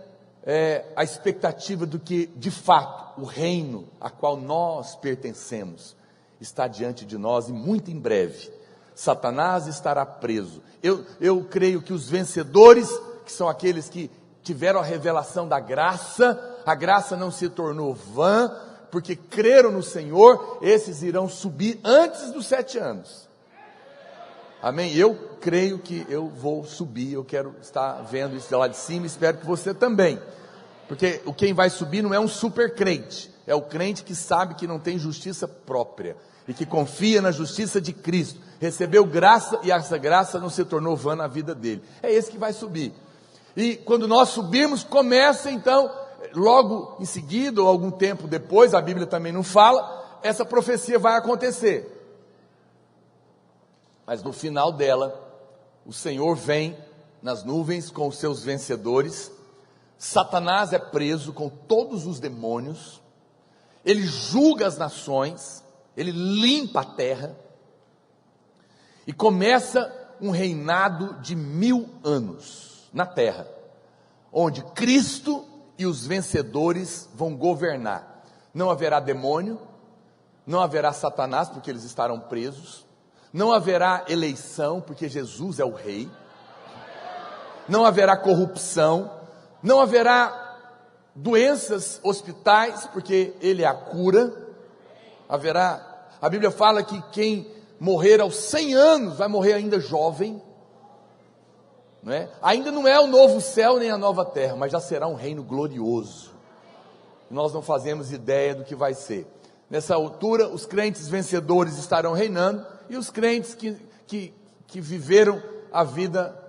a expectativa do que, de fato, o reino a qual nós pertencemos está diante de nós e muito em breve Satanás estará preso. Eu creio que os vencedores, que são aqueles que tiveram a revelação da graça, a graça não se tornou vã, porque creram no Senhor, esses irão subir antes dos 7 anos. Amém? Eu creio que eu vou subir, eu quero estar vendo isso lá de cima, espero que você também. Porque quem vai subir não é um super crente, é o crente que sabe que não tem justiça própria e que confia na justiça de Cristo, recebeu graça e essa graça não se tornou vã na vida dele. É esse que vai subir. E quando nós subirmos, começa então, logo em seguida ou algum tempo depois, a Bíblia também não fala, essa profecia vai acontecer. Mas no final dela, o Senhor vem nas nuvens com os seus vencedores. Satanás é preso com todos os demônios. Ele julga as nações, ele limpa a terra. E começa um reinado de 1000 anos na terra, onde Cristo e os vencedores vão governar. Não haverá demônio, não haverá Satanás, porque eles estarão presos. Não haverá eleição, porque Jesus é o rei. Não haverá corrupção. Não haverá doenças, hospitais, porque Ele é a cura. A Bíblia fala que quem morrer aos 100 anos vai morrer ainda jovem. Não é? Ainda não é o novo céu nem a nova terra, mas já será um reino glorioso. Nós não fazemos ideia do que vai ser. Nessa altura, os crentes vencedores estarão reinando, e os crentes que viveram a vida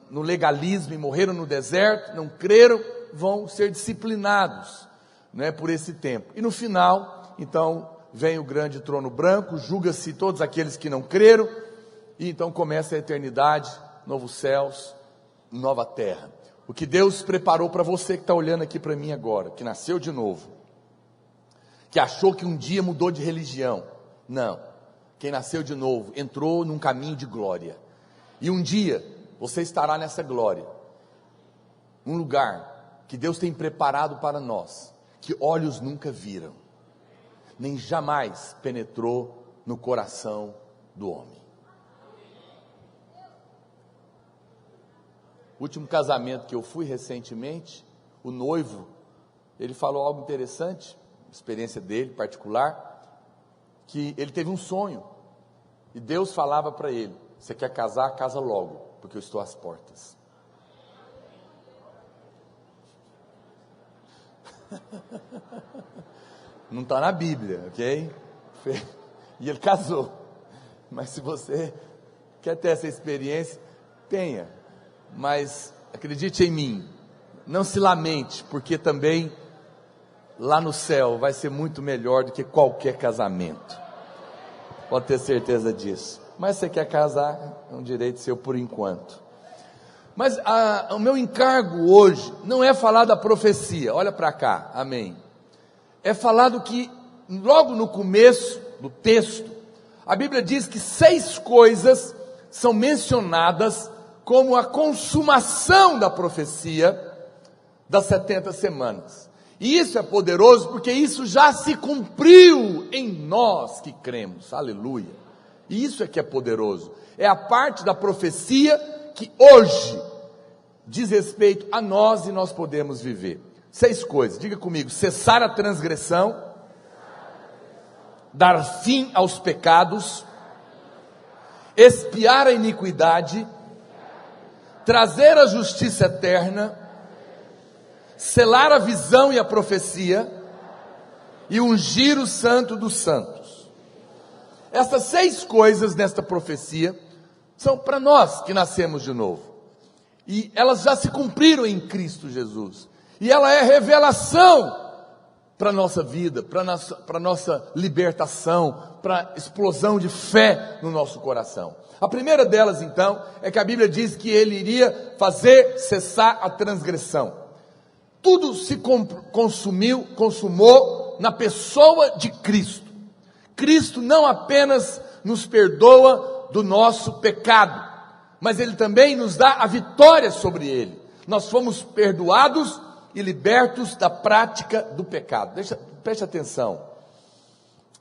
no legalismo e morreram no deserto, não creram, vão ser disciplinados, né, por esse tempo. E no final, então, vem o grande trono branco, julga-se todos aqueles que não creram, e então começa a eternidade, novos céus, nova terra. O que Deus preparou para você que está olhando aqui para mim agora, que nasceu de novo, que achou que um dia mudou de religião. Não, quem nasceu de novo entrou num caminho de glória, e um dia você estará nessa glória, um lugar que Deus tem preparado para nós, que olhos nunca viram, nem jamais penetrou no coração do homem. O último casamento que eu fui recentemente, o noivo, ele falou algo interessante, experiência dele particular, que ele teve um sonho, e Deus falava para ele: você quer casar? Casa logo, porque eu estou às portas. Não está na Bíblia, ok? E ele casou. Mas se você quer ter essa experiência, tenha. Mas acredite em mim, não se lamente, porque também lá no céu vai ser muito melhor do que qualquer casamento. Pode ter certeza disso. Mas se você quer casar, é um direito seu por enquanto. Mas o meu encargo hoje não é falar da profecia, olha para cá, amém. É falar do que, logo no começo do texto, a Bíblia diz que 6 coisas são mencionadas como a consumação da profecia das 70 semanas. E isso é poderoso, porque isso já se cumpriu em nós que cremos, aleluia. E isso é que é poderoso, é a parte da profecia que hoje diz respeito a nós e nós podemos viver. 6 coisas, diga comigo: cessar a transgressão, dar fim aos pecados, expiar a iniquidade, trazer a justiça eterna, selar a visão e a profecia, e ungir o santo dos santos. Essas 6 coisas nesta profecia são para nós que nascemos de novo, e elas já se cumpriram em Cristo Jesus, e ela é revelação para a nossa vida, para a nossa libertação, para a explosão de fé no nosso coração. A primeira delas, então, é que a Bíblia diz que Ele iria fazer cessar a transgressão. Tudo se consumou na pessoa de Cristo. Cristo não apenas nos perdoa do nosso pecado, mas Ele também nos dá a vitória sobre ele. Nós fomos perdoados e libertos da prática do pecado. Preste atenção.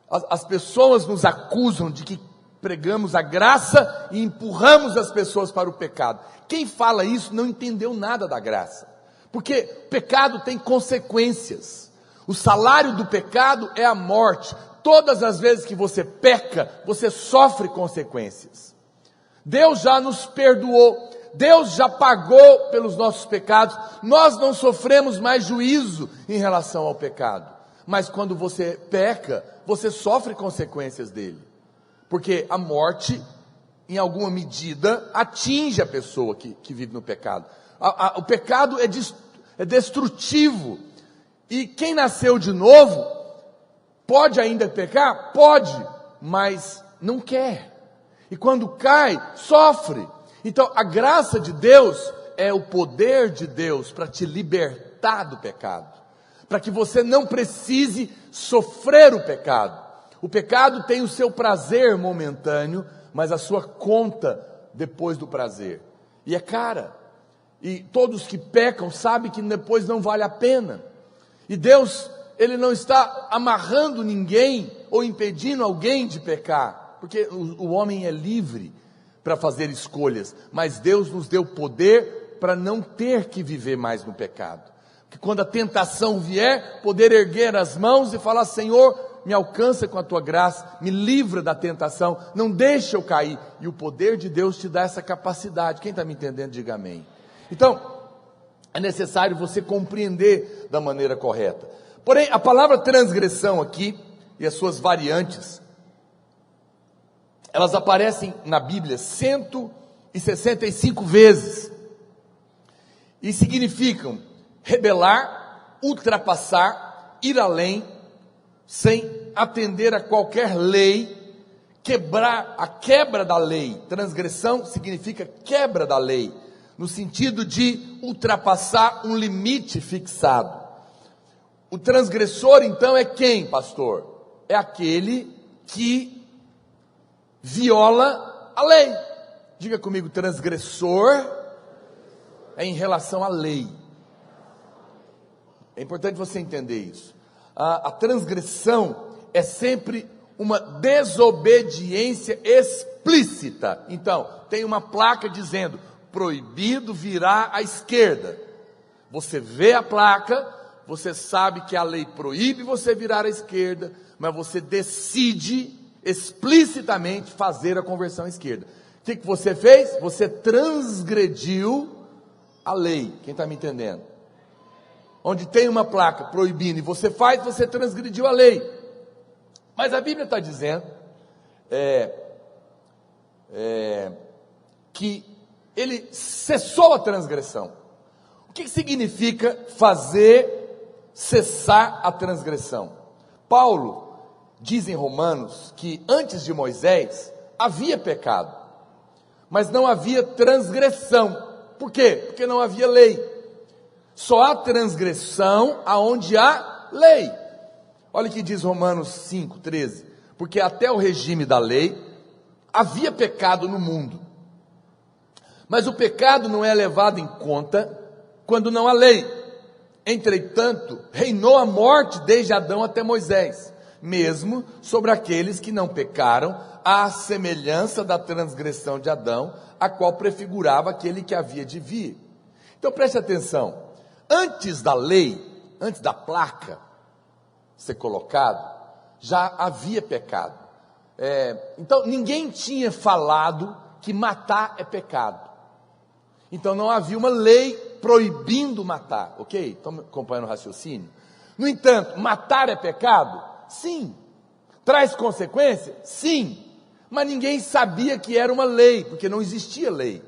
As pessoas nos acusam de que pregamos a graça e empurramos as pessoas para o pecado. Quem fala isso não entendeu nada da graça, porque pecado tem consequências. O salário do pecado é a morte. Todas as vezes que você peca, você sofre consequências. Deus já nos perdoou, Deus já pagou pelos nossos pecados, nós não sofremos mais juízo em relação ao pecado. Mas quando você peca, você sofre consequências dele, porque a morte, em alguma medida, atinge a pessoa que vive no pecado. O pecado é destrutivo, e quem nasceu de novo, pode ainda pecar? Pode, mas não quer, e quando cai, sofre. Então, a graça de Deus é o poder de Deus para te libertar do pecado, para que você não precise sofrer o pecado. O pecado tem o seu prazer momentâneo, mas a sua conta depois do prazer, e é cara, e todos que pecam sabem que depois não vale a pena, e Deus, Ele não está amarrando ninguém, ou impedindo alguém de pecar, porque o homem é livre para fazer escolhas, mas Deus nos deu poder para não ter que viver mais no pecado, que quando a tentação vier, poder erguer as mãos e falar: Senhor, me alcança com a tua graça, me livra da tentação, não deixa eu cair, e o poder de Deus te dá essa capacidade. Quem está me entendendo, diga amém. Então, é necessário você compreender da maneira correta. Porém, a palavra transgressão aqui, e as suas variantes, elas aparecem na Bíblia 165 vezes, e significam rebelar, ultrapassar, ir além, sem atender a qualquer lei, quebrar, a quebra da lei. Transgressão significa quebra da lei, no sentido de ultrapassar um limite fixado. O transgressor então é quem, pastor? É aquele que viola a lei. Diga comigo, transgressor é em relação à lei. É importante você entender isso. A transgressão é sempre uma desobediência explícita. Então, tem uma placa dizendo: proibido virar à esquerda. Você vê a placa, você sabe que a lei proíbe você virar à esquerda, mas você decide explicitamente fazer a conversão à esquerda. O que você fez? Você transgrediu a lei. Quem está me entendendo? Onde tem uma placa proibindo e você faz, você transgrediu a lei. Mas a Bíblia está dizendo que ele cessou a transgressão. O que significa fazer cessar a transgressão? Paulo diz em Romanos que antes de Moisés havia pecado, mas não havia transgressão. Por quê? Porque não havia lei. Só há transgressão aonde há lei. Olha o que diz Romanos 5:13. Porque até o regime da lei havia pecado no mundo, mas o pecado não é levado em conta quando não há lei. Entretanto, reinou a morte desde Adão até Moisés, mesmo sobre aqueles que não pecaram, à semelhança da transgressão de Adão, a qual prefigurava aquele que havia de vir. Então preste atenção. Antes da lei, antes da placa ser colocado, já havia pecado. Então ninguém tinha falado que matar é pecado. Então não havia uma lei proibindo matar, ok? Estão acompanhando o raciocínio? No entanto, matar é pecado? Sim. Traz consequência? Sim. Mas ninguém sabia que era uma lei, porque não existia lei.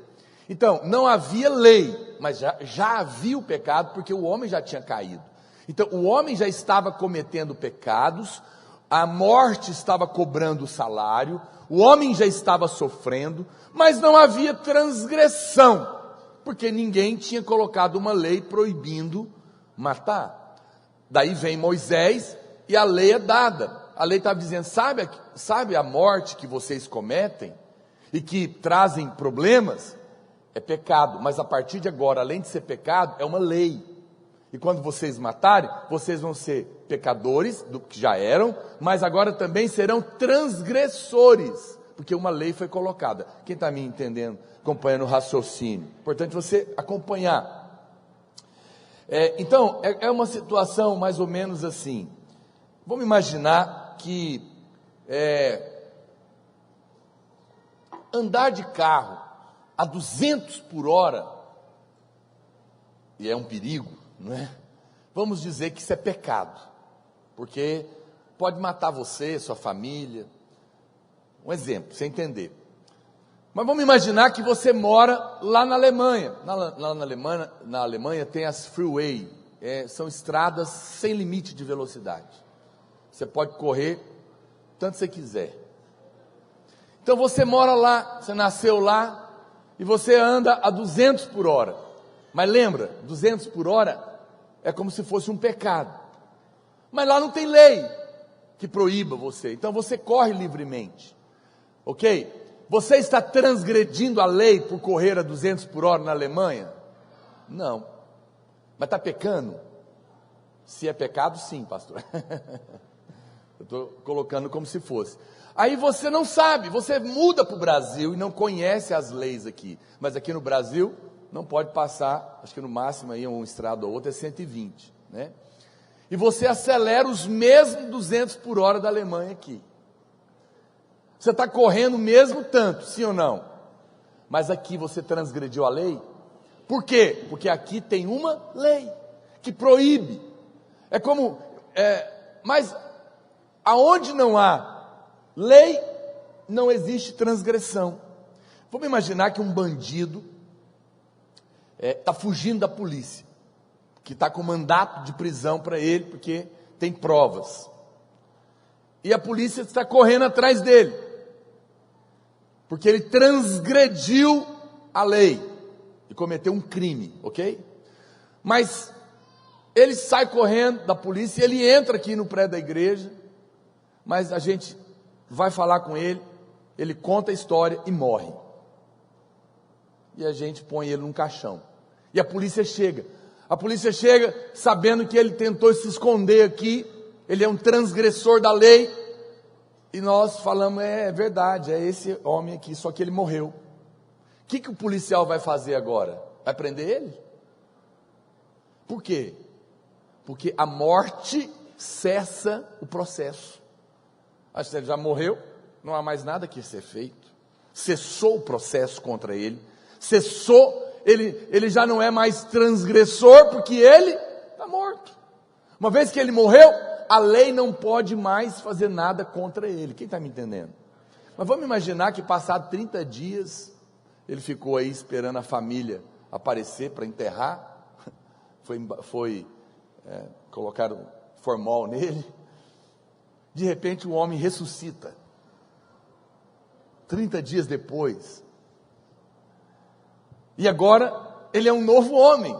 Então, não havia lei, mas já havia o pecado, porque o homem já tinha caído. Então, o homem já estava cometendo pecados, a morte estava cobrando o salário, o homem já estava sofrendo, mas não havia transgressão, porque ninguém tinha colocado uma lei proibindo matar. Daí vem Moisés e a lei é dada. A lei estava dizendo: sabe a morte que vocês cometem e que trazem problemas? É pecado, mas a partir de agora, além de ser pecado, é uma lei. E quando vocês matarem, vocês vão ser pecadores, do que já eram, mas agora também serão transgressores, porque uma lei foi colocada. Quem está me entendendo, acompanhando o raciocínio? Importante você acompanhar. Então, é uma situação mais ou menos assim. Vamos imaginar que andar de carro a 200 por hora, e é um perigo, não é? Vamos dizer que isso é pecado, porque pode matar você, sua família. Um exemplo, pra você entender. Mas vamos imaginar que você mora lá na Alemanha. Na Alemanha tem as freeway, são estradas sem limite de velocidade. Você pode correr tanto você quiser. Então você mora lá, você nasceu lá, e você anda a 200 por hora. Mas lembra, 200 por hora é como se fosse um pecado. Mas lá não tem lei que proíba você, então você corre livremente, ok? Você está transgredindo a lei por correr a 200 por hora na Alemanha? Não. Mas está pecando? Se é pecado, sim, pastor. Eu estou colocando como se fosse. Aí você não sabe, você muda para o Brasil e não conhece as leis aqui. Mas aqui no Brasil não pode passar, acho que no máximo aí um estrado ou outro é 120, né? E você acelera os mesmos 200 por hora da Alemanha aqui. Você está correndo o mesmo tanto, sim ou não? Mas aqui você transgrediu a lei. Por quê? Porque aqui tem uma lei que proíbe. É como, mas aonde não há lei, não existe transgressão. Vamos imaginar que um bandido está fugindo da polícia, que está com mandato de prisão para ele, porque tem provas. E a polícia está correndo atrás dele, porque ele transgrediu a lei e cometeu um crime, ok? Mas ele sai correndo da polícia, ele entra aqui no prédio da igreja, mas a gente vai falar com ele, ele conta a história e morre. E a gente põe ele num caixão. E a polícia chega sabendo que ele tentou se esconder aqui, ele é um transgressor da lei, e nós falamos, é verdade, é esse homem aqui, só que ele morreu. O que o policial vai fazer agora? Vai prender ele? Por quê? Porque a morte cessa o processo. Acho que ele já morreu, não há mais nada que ser feito. Cessou o processo contra ele, cessou, ele já não é mais transgressor, porque ele está morto. Uma vez que ele morreu, a lei não pode mais fazer nada contra ele. Quem está me entendendo? Mas vamos imaginar que passado 30 dias, ele ficou aí esperando a família aparecer para enterrar, colocaram formol nele, de repente o homem ressuscita, 30 dias depois, e agora ele é um novo homem,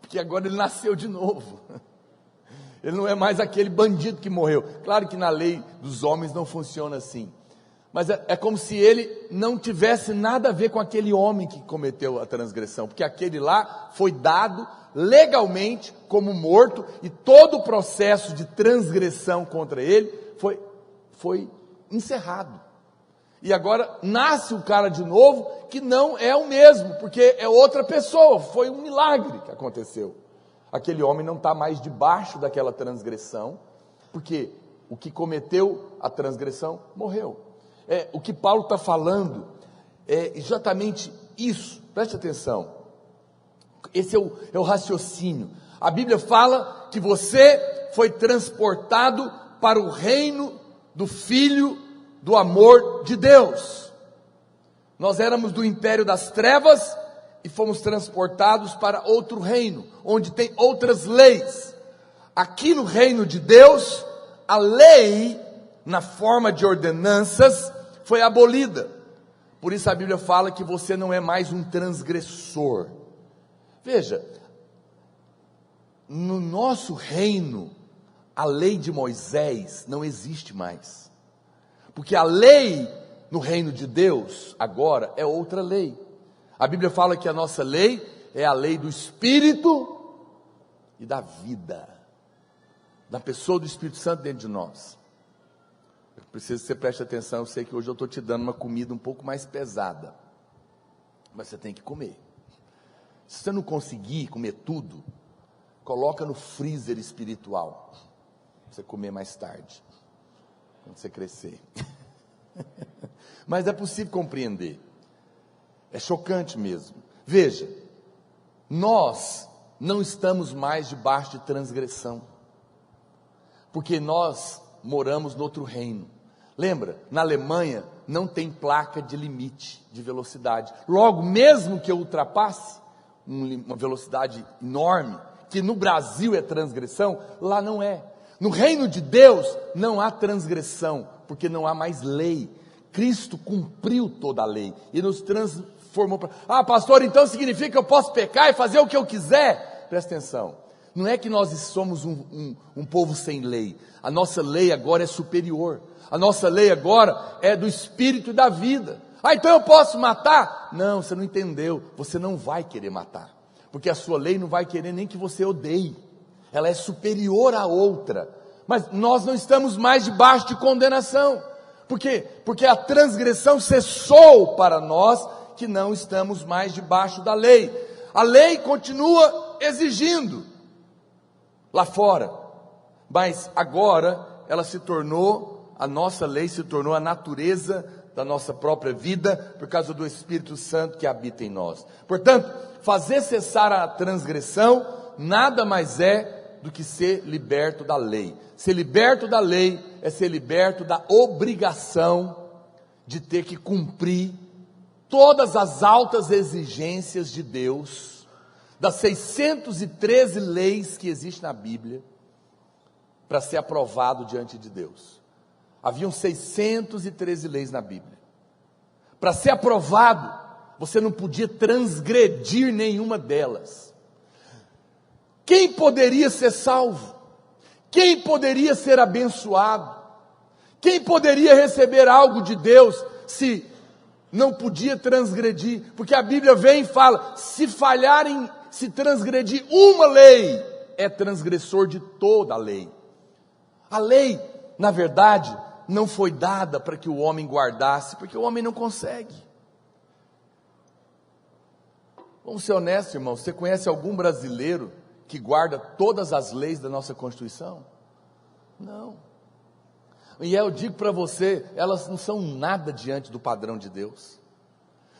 porque agora ele nasceu de novo, ele não é mais aquele bandido que morreu. Claro que na lei dos homens não funciona assim, mas é como se ele não tivesse nada a ver com aquele homem que cometeu a transgressão, porque aquele lá foi dado legalmente como morto, e todo o processo de transgressão contra ele foi encerrado. E agora nasce o cara de novo, que não é o mesmo, porque é outra pessoa, foi um milagre que aconteceu. Aquele homem não está mais debaixo daquela transgressão, porque o que cometeu a transgressão morreu. O que Paulo está falando é exatamente isso, preste atenção, esse é o raciocínio. A Bíblia fala que você foi transportado para o reino do Filho do amor de Deus. Nós éramos do império das trevas e fomos transportados para outro reino, onde tem outras leis. Aqui no reino de Deus, a lei, na forma de ordenanças, foi abolida. Por isso a Bíblia fala que você não é mais um transgressor. Veja, no nosso reino, a lei de Moisés não existe mais, porque a lei no reino de Deus agora é outra lei. A Bíblia fala que a nossa lei é a lei do Espírito e da vida, da pessoa do Espírito Santo dentro de nós. Eu preciso que você preste atenção. Eu sei que hoje eu estou te dando uma comida um pouco mais pesada, mas você tem que comer. Se você não conseguir comer tudo, coloca no freezer espiritual, para você comer mais tarde, quando você crescer. Mas é possível compreender, é chocante mesmo. Veja, nós não estamos mais debaixo de transgressão, porque nós moramos no outro reino. Lembra, na Alemanha não tem placa de limite de velocidade, logo mesmo que eu ultrapasse uma velocidade enorme, que no Brasil é transgressão, lá não é. No reino de Deus não há transgressão, porque não há mais lei. Cristo cumpriu toda a lei e nos transformou para... pastor, então significa que eu posso pecar e fazer o que eu quiser? Presta atenção, não é que nós somos um povo sem lei. A nossa lei agora é superior. A nossa lei agora é do espírito e da vida. Então eu posso matar? Não, você não entendeu. Você não vai querer matar, porque a sua lei não vai querer nem que você odeie. Ela é superior à outra. Mas nós não estamos mais debaixo de condenação. Por quê? Porque a transgressão cessou para nós, que não estamos mais debaixo da lei. A lei continua exigindo lá fora, mas agora ela se tornou, a nossa lei se tornou a natureza da nossa própria vida, por causa do Espírito Santo que habita em nós. Portanto, fazer cessar a transgressão nada mais é do que ser liberto da lei. Ser liberto da lei é ser liberto da obrigação de ter que cumprir todas as altas exigências de Deus, das 613 leis que existem na Bíblia, para ser aprovado diante de Deus. Haviam 613 leis na Bíblia. Para ser aprovado, você não podia transgredir nenhuma delas. Quem poderia ser salvo? Quem poderia ser abençoado? Quem poderia receber algo de Deus se não podia transgredir? Porque a Bíblia vem e fala, se falharem, se transgredir uma lei, é transgressor de toda a lei. A lei, na verdade, não foi dada para que o homem guardasse, porque o homem não consegue. Vamos ser honestos, irmão, você conhece algum brasileiro que guarda todas as leis da nossa Constituição? Não. E eu digo para você, elas não são nada diante do padrão de Deus.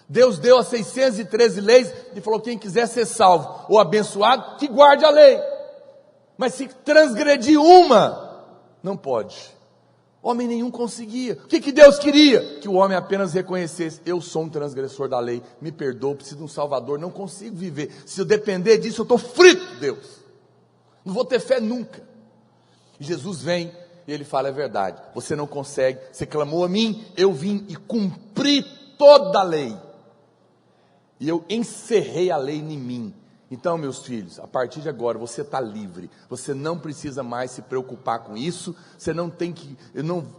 Deus deu as 613 leis e falou, quem quiser ser salvo ou abençoado, que guarde a lei. Mas se transgredir uma, não pode. Homem nenhum conseguia. O que Deus queria? Que o homem apenas reconhecesse, eu sou um transgressor da lei, me perdoa, preciso de um salvador, não consigo viver. Se eu depender disso, eu estou frito, Deus. Não vou ter fé nunca. E Jesus vem e ele fala, é verdade, você não consegue, você clamou a mim, eu vim e cumpri toda a lei. E eu encerrei a lei em mim. Então, meus filhos, a partir de agora você está livre, você não precisa mais se preocupar com isso, você não tem que,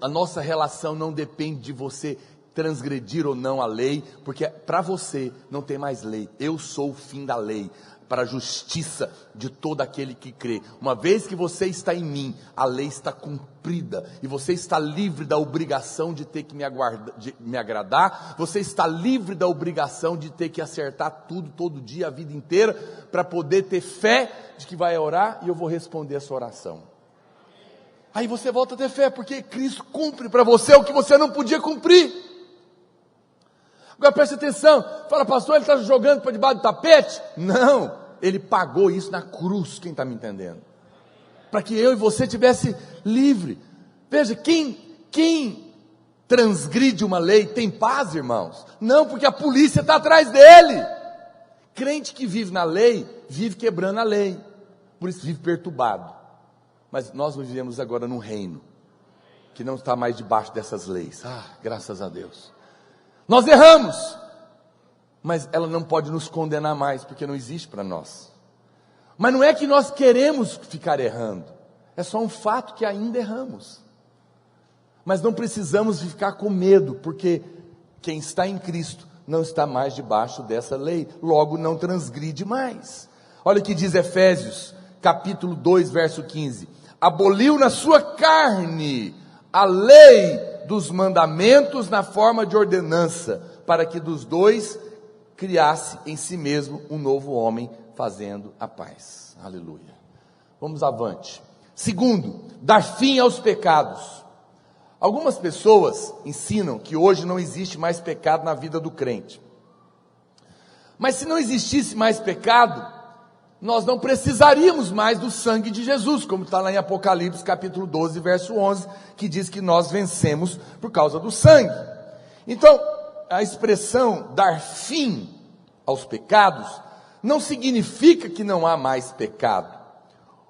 a nossa relação não depende de você transgredir ou não a lei, porque para você não tem mais lei, eu sou o fim da lei, para a justiça de todo aquele que crê. Uma vez que você está em mim, a lei está cumprida, e você está livre da obrigação de ter que me agradar, você está livre da obrigação de ter que acertar tudo, todo dia, a vida inteira, para poder ter fé de que vai orar, e eu vou responder a sua oração. Aí você volta a ter fé, porque Cristo cumpre para você o que você não podia cumprir. Agora preste atenção, fala, pastor, ele está jogando para debaixo do tapete? Não, ele pagou isso na cruz, quem está me entendendo? Para que eu e você tivesse livre. Veja, quem transgride uma lei tem paz, irmãos? Não, porque a polícia está atrás dele. Crente que vive na lei, vive quebrando a lei, por isso vive perturbado. Mas nós vivemos agora num reino, que não está mais debaixo dessas leis. Graças a Deus. Nós erramos, mas ela não pode nos condenar mais, porque não existe para nós. Mas não é que nós queremos ficar errando, é só um fato que ainda erramos. Mas não precisamos ficar com medo, porque quem está em Cristo não está mais debaixo dessa lei, logo não transgride mais. Olha o que diz Efésios, capítulo 2, verso 15. Aboliu na sua carne a lei dos mandamentos na forma de ordenança, para que dos dois criasse em si mesmo um novo homem, fazendo a paz. Aleluia. Vamos avante. Segundo, dar fim aos pecados. Algumas pessoas ensinam que hoje não existe mais pecado na vida do crente. Mas se não existisse mais pecado, nós não precisaríamos mais do sangue de Jesus, como está lá em Apocalipse capítulo 12, verso 11, que diz que nós vencemos por causa do sangue. Então, a expressão dar fim aos pecados, não significa que não há mais pecado,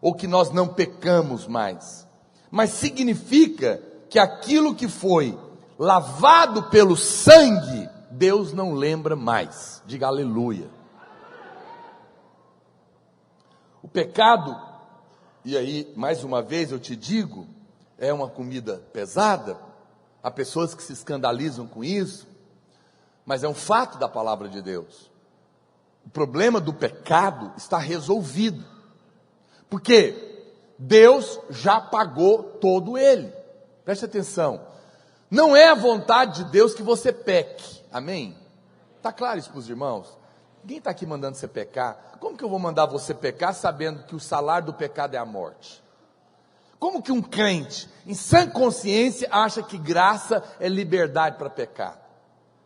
ou que nós não pecamos mais, mas significa que aquilo que foi lavado pelo sangue, Deus não lembra mais. Diga aleluia. O pecado, e aí mais uma vez eu te digo, é uma comida pesada. Há pessoas que se escandalizam com isso, mas é um fato da palavra de Deus. O problema do pecado está resolvido, porque Deus já pagou todo ele. Preste atenção, não é a vontade de Deus que você peque, amém? Está claro isso para os irmãos? Ninguém está aqui mandando você pecar. Como que eu vou mandar você pecar sabendo que o salário do pecado é a morte? Como que um crente, em sã consciência, acha que graça é liberdade para pecar?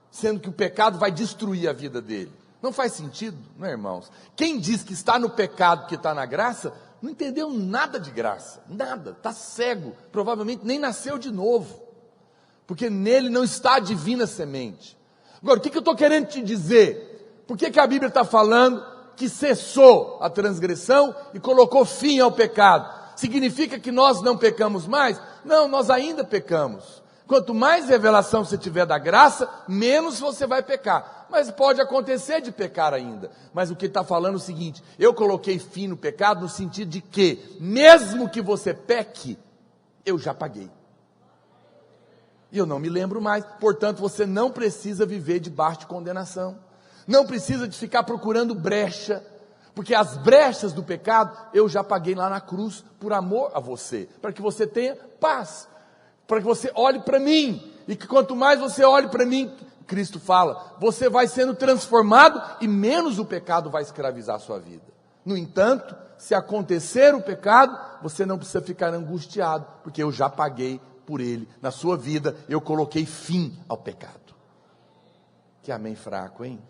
Sendo que o pecado vai destruir a vida dele. Não faz sentido, não é, irmãos? Quem diz que está no pecado, que está na graça, não entendeu nada de graça, nada, está cego, provavelmente nem nasceu de novo, porque nele não está a divina semente. Agora, o que eu estou querendo te dizer? Por que a Bíblia está falando que cessou a transgressão e colocou fim ao pecado? Significa que nós não pecamos mais? Não, nós ainda pecamos. Quanto mais revelação você tiver da graça, menos você vai pecar. Mas pode acontecer de pecar ainda. Mas o que está falando é o seguinte: eu coloquei fim no pecado no sentido de que, mesmo que você peque, eu já paguei. E eu não me lembro mais. Portanto, você não precisa viver debaixo de condenação. Não precisa de ficar procurando brecha. Porque as brechas do pecado, eu já paguei lá na cruz, por amor a você, para que você tenha paz, para que você olhe para mim, e que quanto mais você olhe para mim, Cristo fala, você vai sendo transformado, e menos o pecado vai escravizar a sua vida. No entanto, se acontecer o pecado, você não precisa ficar angustiado, porque eu já paguei por ele, na sua vida, eu coloquei fim ao pecado. Que amém fraco, hein?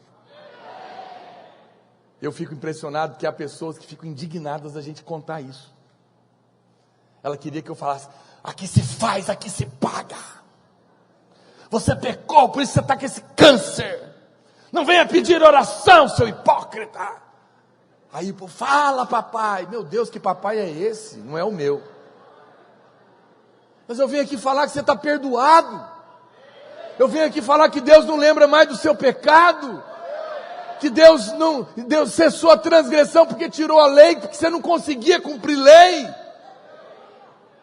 Eu fico impressionado que há pessoas que ficam indignadas da gente contar isso. Ela queria que eu falasse: aqui se faz, aqui se paga. Você pecou, por isso você está com esse câncer. Não venha pedir oração, seu hipócrita. Aí, pô, fala papai. Meu Deus, que papai é esse? Não é o meu. Mas eu venho aqui falar que você está perdoado. Eu venho aqui falar que Deus não lembra mais do seu pecado. Que Deus cessou a transgressão porque tirou a lei, porque você não conseguia cumprir lei.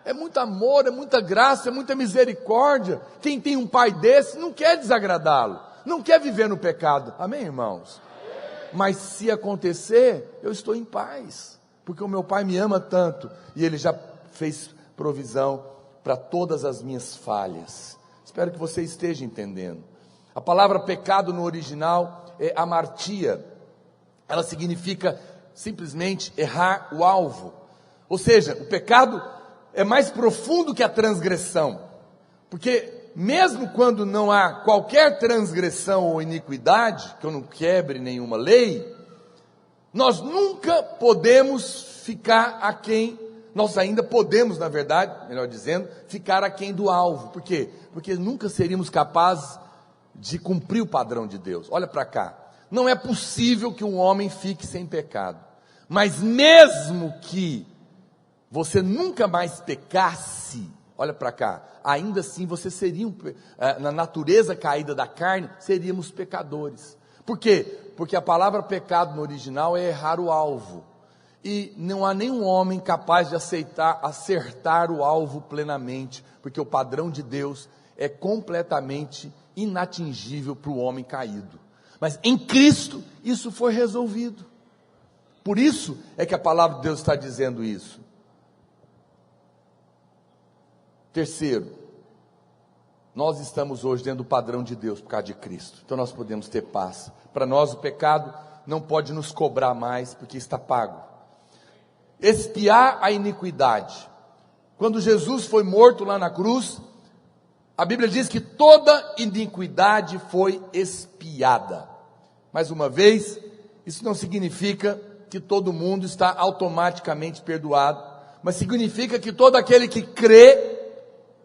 É muito amor, é muita graça, é muita misericórdia. Quem tem um pai desse não quer desagradá-lo, não quer viver no pecado, amém, irmãos? Mas se acontecer, eu estou em paz, porque o meu pai me ama tanto, e ele já fez provisão para todas as minhas falhas. Espero que você esteja entendendo. A palavra pecado no original é amartia. Ela significa simplesmente errar o alvo. Ou seja, o pecado é mais profundo que a transgressão. Porque mesmo quando não há qualquer transgressão ou iniquidade, que eu não quebre nenhuma lei, nós nunca podemos ficar aquém, nós ainda podemos, na verdade, melhor dizendo, ficar aquém do alvo. Por quê? Porque nunca seríamos capazes de cumprir o padrão de Deus. Olha para cá, não é possível que um homem fique sem pecado, mas mesmo que você nunca mais pecasse, olha para cá, ainda assim você seria, na natureza caída da carne, seríamos pecadores. Por quê? Porque a palavra pecado no original é errar o alvo, e não há nenhum homem capaz de acertar o alvo plenamente, porque o padrão de Deus é completamente inatingível para o homem caído. Mas em Cristo isso foi resolvido. Por isso é que a palavra de Deus está dizendo isso. Terceiro, nós estamos hoje dentro do padrão de Deus por causa de Cristo. Então nós podemos ter paz. Para nós o pecado não pode nos cobrar mais, porque está pago. Expiar a iniquidade. Quando Jesus foi morto lá na cruz, a Bíblia diz que toda iniquidade foi expiada. Mais uma vez, isso não significa que todo mundo está automaticamente perdoado, mas significa que todo aquele que crê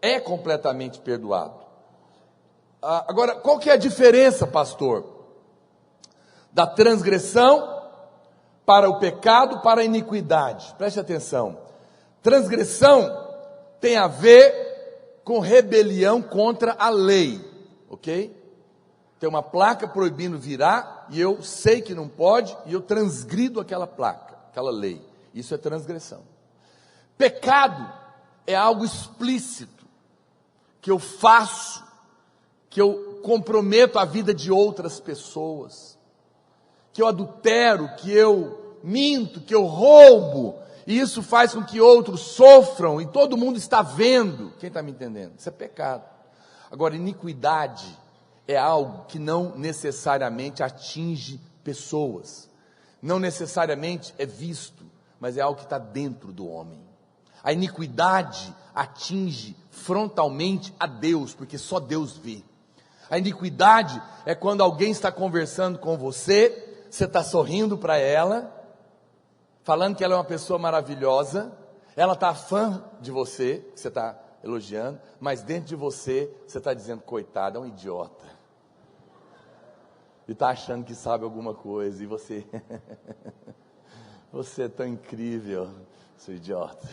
é completamente perdoado. Agora, qual que é a diferença, pastor? Da transgressão para o pecado, para a iniquidade. Preste atenção. Transgressão tem a ver com rebelião contra a lei, ok? Tem uma placa proibindo virar, e eu sei que não pode, e eu transgrido aquela placa, aquela lei. Isso é transgressão. Pecado é algo explícito, que eu faço, que eu comprometo a vida de outras pessoas, que eu adultero, que eu minto, que eu roubo, e isso faz com que outros sofram, e todo mundo está vendo. Quem está me entendendo? Isso é pecado. Agora, iniquidade é algo que não necessariamente atinge pessoas, não necessariamente é visto, mas é algo que está dentro do homem. A iniquidade atinge frontalmente a Deus, porque só Deus vê. A iniquidade é quando alguém está conversando com você, você está sorrindo para ela, falando que ela é uma pessoa maravilhosa, ela está fã de você, que você está elogiando, mas dentro de você, você está dizendo, coitado, é um idiota. E está achando que sabe alguma coisa, e você, você é tão incrível, seu idiota.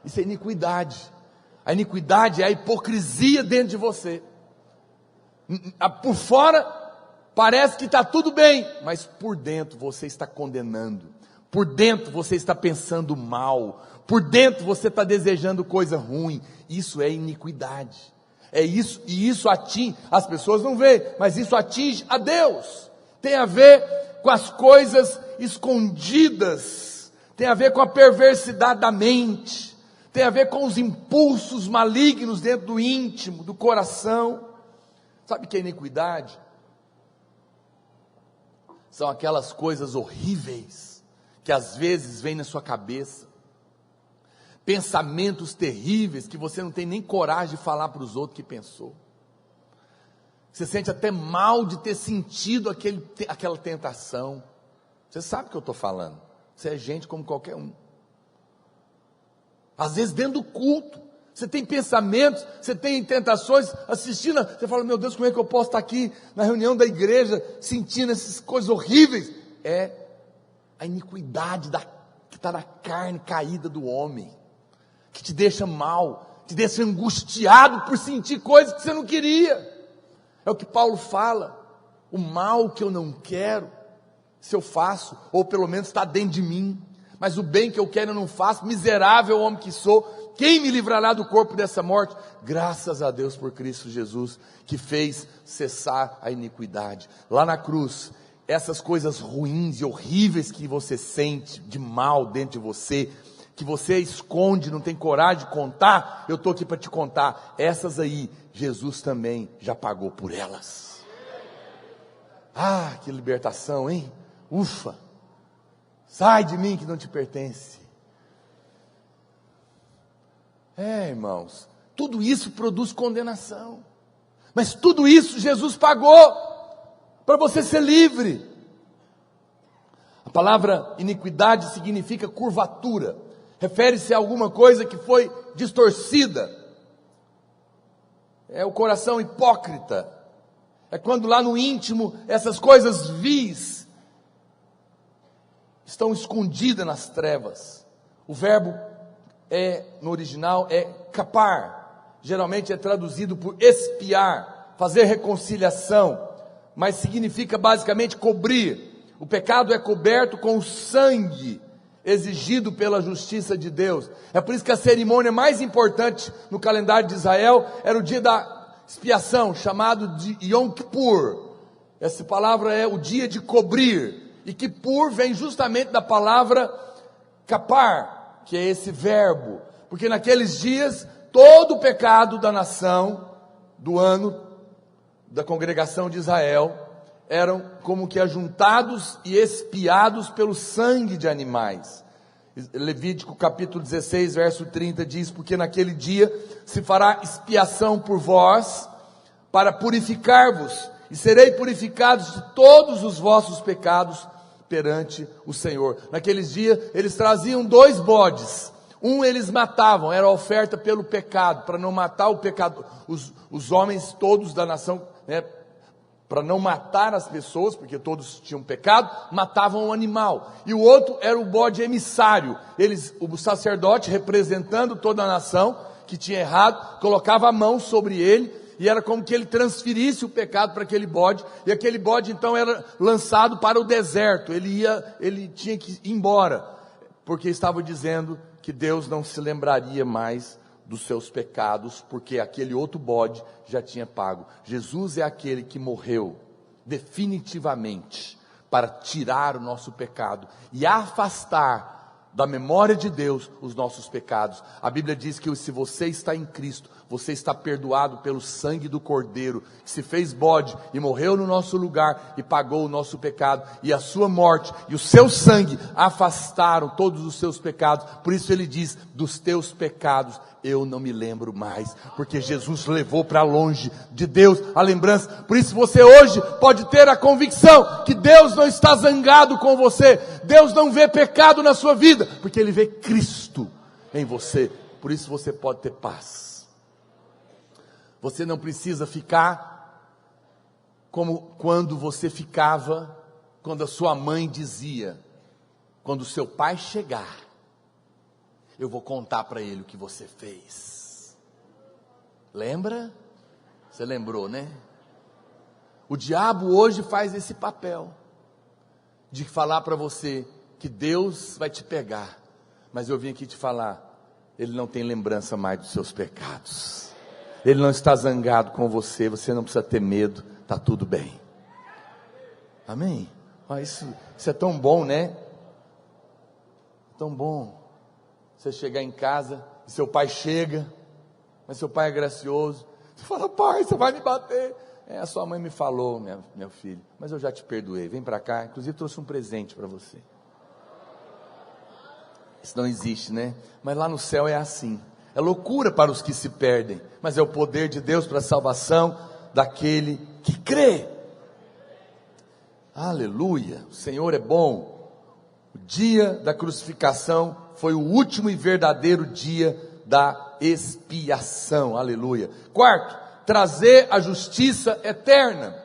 Isso é iniquidade. A iniquidade é a hipocrisia dentro de você. Por fora, parece que está tudo bem, mas por dentro você está condenando, por dentro você está pensando mal, por dentro você está desejando coisa ruim. Isso é iniquidade. É isso, e isso atinge, as pessoas não veem, mas isso atinge a Deus. Tem a ver com as coisas escondidas, tem a ver com a perversidade da mente, tem a ver com os impulsos malignos dentro do íntimo, do coração. Sabe o que é iniquidade? São aquelas coisas horríveis que às vezes vêm na sua cabeça, pensamentos terríveis que você não tem nem coragem de falar para os outros que pensou. Você sente até mal de ter sentido aquela tentação. Você sabe o que eu estou falando. Você é gente como qualquer um. Às vezes dentro do culto, você tem pensamentos, você tem tentações, assistindo, você fala, meu Deus, como é que eu posso estar aqui na reunião da igreja, sentindo essas coisas horríveis? É a iniquidade que está na carne caída do homem, que te deixa mal, te deixa angustiado por sentir coisas que você não queria. É o que Paulo fala, o mal que eu não quero, se eu faço, ou pelo menos está dentro de mim, mas o bem que eu quero eu não faço, miserável homem que sou, quem me livrará do corpo dessa morte? Graças a Deus por Cristo Jesus, que fez cessar a iniquidade. Lá na cruz, essas coisas ruins e horríveis que você sente de mal dentro de você, que você esconde, não tem coragem de contar, eu estou aqui para te contar, essas aí, Jesus também já pagou por elas. Ah, que libertação, hein? Ufa! Sai de mim que não te pertence. Irmãos, tudo isso produz condenação, mas tudo isso Jesus pagou, para você ser livre. A palavra iniquidade significa curvatura, refere-se a alguma coisa que foi distorcida, é o coração hipócrita, é quando lá no íntimo, essas coisas vis, estão escondidas nas trevas. O verbo no original é capar, geralmente é traduzido por espiar, fazer reconciliação, mas significa basicamente cobrir. O pecado é coberto com o sangue exigido pela justiça de Deus. É por isso que a cerimônia mais importante no calendário de Israel era o dia da expiação, chamado de Yom Kippur. Essa palavra é o dia de cobrir, e Kippur vem justamente da palavra capar, que é esse verbo, porque naqueles dias, todo o pecado da nação, do ano, da congregação de Israel, eram como que ajuntados e expiados pelo sangue de animais. Levítico capítulo 16, verso 30 diz, porque naquele dia se fará expiação por vós, para purificar-vos, e serei purificados de todos os vossos pecados, perante o Senhor. Naqueles dias eles traziam 2 bodes, um eles matavam, era a oferta pelo pecado, para não matar o pecado, os homens todos da nação, né, para não matar as pessoas, porque todos tinham pecado, matavam um animal, e o outro era o bode emissário, o sacerdote representando toda a nação, que tinha errado, colocava a mão sobre ele, e era como que ele transferisse o pecado para aquele bode, e aquele bode então era lançado para o deserto, ele tinha que ir embora, porque estava dizendo que Deus não se lembraria mais dos seus pecados, porque aquele outro bode já tinha pago. Jesus é aquele que morreu definitivamente para tirar o nosso pecado e afastar da memória de Deus os nossos pecados. A Bíblia diz que se você está em Cristo, você está perdoado pelo sangue do Cordeiro, que se fez bode e morreu no nosso lugar e pagou o nosso pecado, e a sua morte e o seu sangue afastaram todos os seus pecados. Por isso ele diz: dos teus pecados eu não me lembro mais, porque Jesus levou para longe de Deus a lembrança. Por isso você hoje pode ter a convicção que Deus não está zangado com você, Deus não vê pecado na sua vida, porque Ele vê Cristo em você. Por isso você pode ter paz. Você não precisa ficar como quando você ficava, quando a sua mãe dizia: quando o seu pai chegar, eu vou contar para ele o que você fez. Lembra? Você lembrou, né? O diabo hoje faz esse papel de falar para você que Deus vai te pegar, mas eu vim aqui te falar: Ele não tem lembrança mais dos seus pecados, Ele não está zangado com você, você não precisa ter medo, está tudo bem. Amém? Isso é tão bom, né? Tão bom você chegar em casa e seu pai chega, mas seu pai é gracioso. Você fala: pai, você vai me bater. A sua mãe me falou, meu filho, mas eu já te perdoei, vem para cá, inclusive trouxe um presente para você. Isso não existe, né? Mas lá no céu é assim. É loucura para os que se perdem, mas é o poder de Deus para a salvação daquele que crê. Aleluia, o Senhor é bom. O dia da crucificação foi o último e verdadeiro dia da expiação. Aleluia. Quarto, trazer a justiça eterna.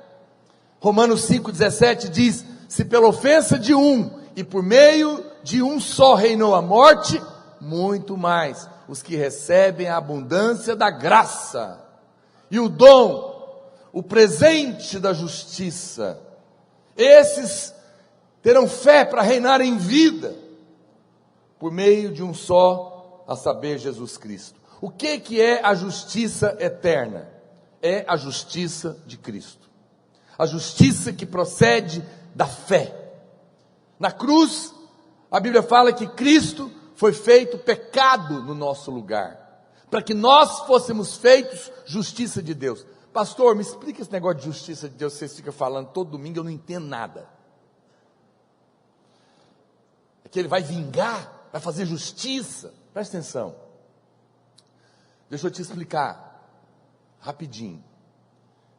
Romanos 5,17 diz: se pela ofensa de um e por meio de um só reinou a morte, muito mais os que recebem a abundância da graça e o dom, o presente da justiça, esses terão fé para reinar em vida, por meio de um só, a saber, Jesus Cristo. O que é a justiça eterna? É a justiça de Cristo, a justiça que procede da fé. Na cruz, a Bíblia fala que Cristo foi feito pecado no nosso lugar, para que nós fôssemos feitos justiça de Deus. Pastor, me explica esse negócio de justiça de Deus, vocês ficam falando todo domingo, eu não entendo nada. É que Ele vai vingar, vai fazer justiça. Presta atenção, deixa eu te explicar rapidinho,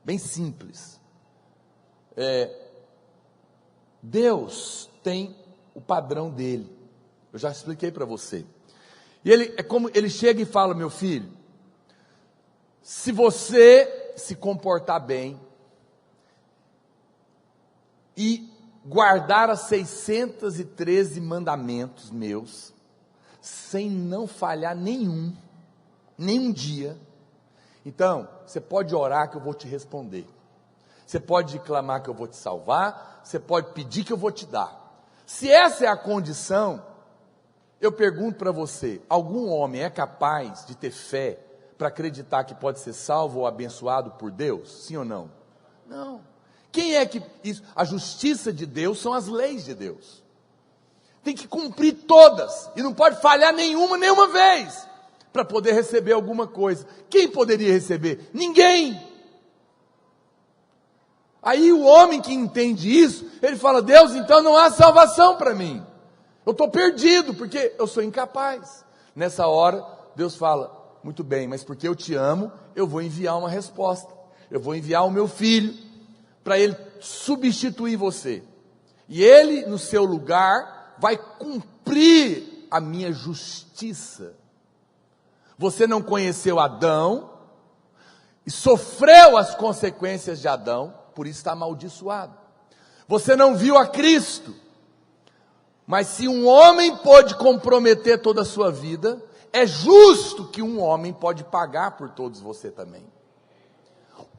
bem simples. Deus tem o padrão dele, eu já expliquei para você, e ele é como ele chega e fala: meu filho, se você se comportar bem e guardar as 613 mandamentos meus, sem não falhar nenhum dia, então você pode orar que eu vou te responder, você pode clamar que eu vou te salvar, você pode pedir que eu vou te dar. Se essa é a condição, eu pergunto para você: algum homem é capaz de ter fé para acreditar que pode ser salvo ou abençoado por Deus? Sim ou não? Não. Quem é que isso? A justiça de Deus são as leis de Deus. Tem que cumprir todas e não pode falhar nenhuma vez para poder receber alguma coisa. Quem poderia receber? Ninguém. Aí o homem que entende isso, ele fala: Deus, então não há salvação para mim, eu estou perdido, porque eu sou incapaz. Nessa hora, Deus fala: muito bem, mas porque eu te amo, eu vou enviar uma resposta, eu vou enviar o meu filho, para ele substituir você, e ele no seu lugar, vai cumprir a minha justiça. Você não conheceu Adão, e sofreu as consequências de Adão, por isso está amaldiçoado. Você não viu a Cristo, mas se um homem pode comprometer toda a sua vida, é justo que um homem pode pagar por todos você também.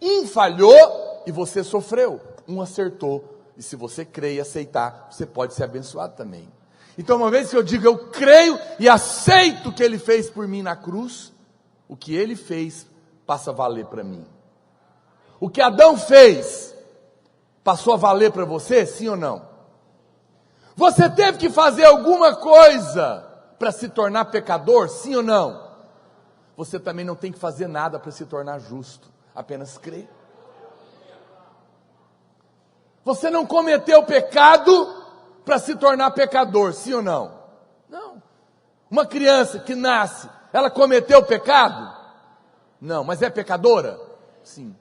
Um falhou e você sofreu, um acertou. E se você crer e aceitar, você pode ser abençoado também. Então, uma vez que eu digo, eu creio e aceito o que Ele fez por mim na cruz, o que Ele fez passa a valer para mim. O que Adão fez, passou a valer para você, sim ou não? Você teve que fazer alguma coisa para se tornar pecador, sim ou não? Você também não tem que fazer nada para se tornar justo, apenas crer. Você não cometeu pecado para se tornar pecador, sim ou não? Não. Uma criança que nasce, ela cometeu pecado? Não, mas é pecadora? Sim.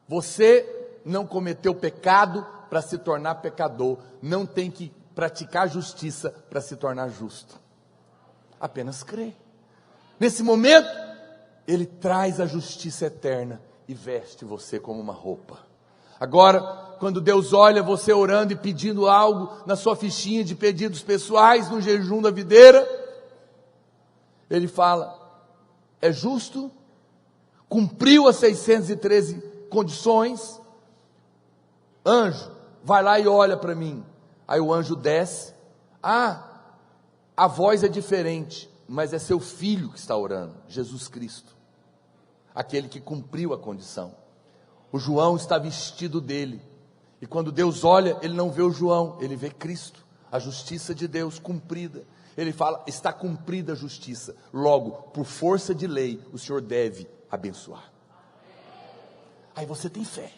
Você não cometeu pecado para se tornar pecador, não tem que praticar justiça para se tornar justo. Apenas crê. Nesse momento, Ele traz a justiça eterna e veste você como uma roupa. Agora, quando Deus olha você orando e pedindo algo na sua fichinha de pedidos pessoais, no jejum da videira, Ele fala, é justo, cumpriu as 613 condições, anjo, vai lá e olha para mim. Aí o anjo desce, a voz é diferente, mas é seu filho que está orando, Jesus Cristo, aquele que cumpriu a condição. O João está vestido dele, e quando Deus olha, Ele não vê o João, Ele vê Cristo, a justiça de Deus cumprida. Ele fala, está cumprida a justiça, logo, por força de lei, o Senhor deve abençoar. Aí você tem fé.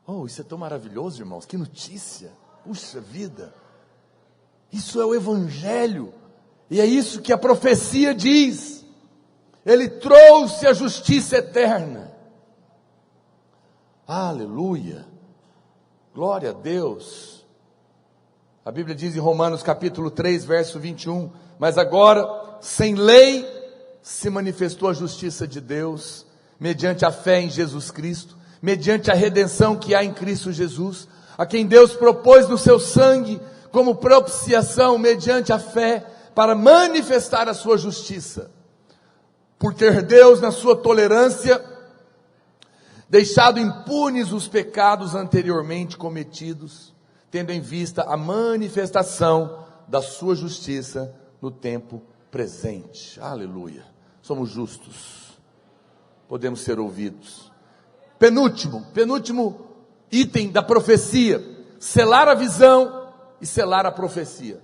Oh, isso é tão maravilhoso, irmãos, que notícia, puxa vida, isso é o Evangelho, e é isso que a profecia diz, Ele trouxe a justiça eterna. Aleluia, glória a Deus. A Bíblia diz em Romanos capítulo 3, verso 21, mas agora, sem lei, se manifestou a justiça de Deus, mediante a fé em Jesus Cristo, mediante a redenção que há em Cristo Jesus, a quem Deus propôs no seu sangue, como propiciação, mediante a fé, para manifestar a sua justiça, por ter Deus na sua tolerância, deixado impunes os pecados anteriormente cometidos, tendo em vista a manifestação da sua justiça no tempo presente. Aleluia, somos justos, podemos ser ouvidos. Penúltimo item da profecia, selar a visão e selar a profecia.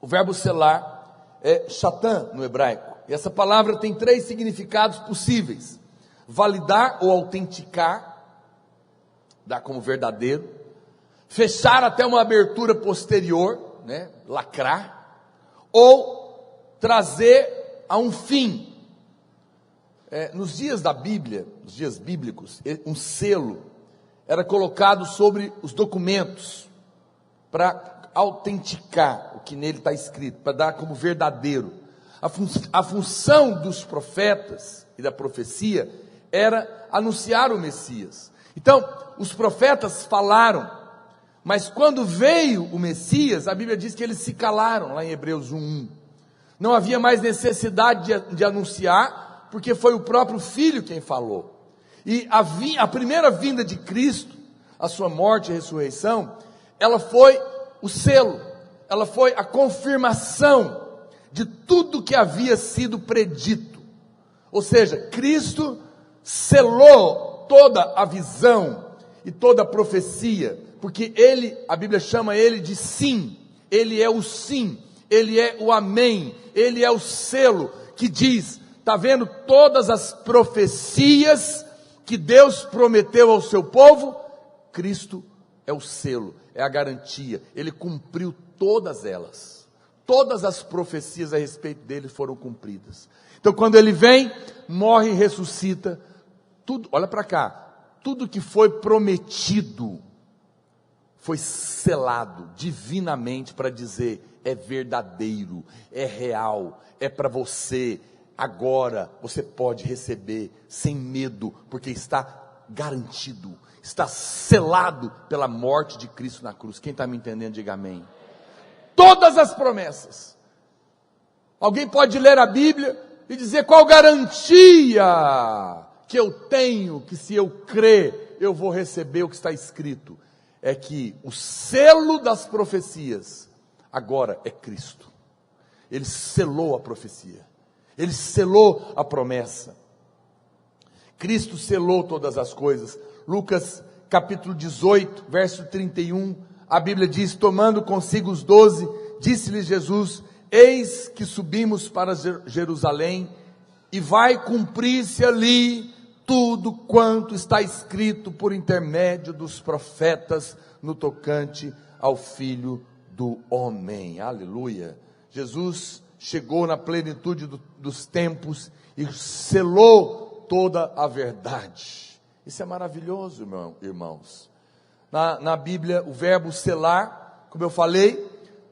O verbo selar é shatan no hebraico, e essa palavra tem 3 significados possíveis: validar ou autenticar, dar como verdadeiro, fechar até uma abertura posterior, né, lacrar, ou trazer a um fim. Nos dias da Bíblia, nos dias bíblicos, um selo era colocado sobre os documentos, para autenticar o que nele está escrito, para dar como verdadeiro. A função dos profetas e da profecia era anunciar o Messias. Então, os profetas falaram, mas quando veio o Messias, a Bíblia diz que eles se calaram, lá em Hebreus 1:1. Não havia mais necessidade de anunciar, porque foi o próprio Filho quem falou. E a primeira vinda de Cristo, a sua morte e ressurreição, ela foi o selo, ela foi a confirmação de tudo que havia sido predito. Ou seja, Cristo selou toda a visão e toda a profecia, porque Ele, a Bíblia chama Ele de sim, Ele é o sim, Ele é o amém, Ele é o selo que diz, está vendo todas as profecias que Deus prometeu ao seu povo? Cristo é o selo, é a garantia, Ele cumpriu todas elas, todas as profecias a respeito dele foram cumpridas. Então quando Ele vem, morre e ressuscita, tudo, olha para cá, tudo que foi prometido, foi selado divinamente para dizer, é verdadeiro, é real, é para você, agora você pode receber sem medo, porque está garantido, está selado pela morte de Cristo na cruz. Quem está me entendendo, diga amém. Todas as promessas, Alguém pode ler a Bíblia e dizer: qual garantia que eu tenho que se eu crer, eu vou receber o que está escrito? É que o selo das profecias agora é Cristo. Ele selou a profecia, Ele selou a promessa. Cristo selou todas as coisas. Lucas capítulo 18, verso 31, a Bíblia diz: tomando consigo os 12, disse-lhes Jesus: eis que subimos para Jerusalém, e vai cumprir-se ali tudo quanto está escrito por intermédio dos profetas no tocante ao Filho do Homem. Aleluia! Jesus chegou na plenitude dos tempos e selou toda a verdade. Isso é maravilhoso, irmãos. Na Bíblia, o verbo selar, como eu falei,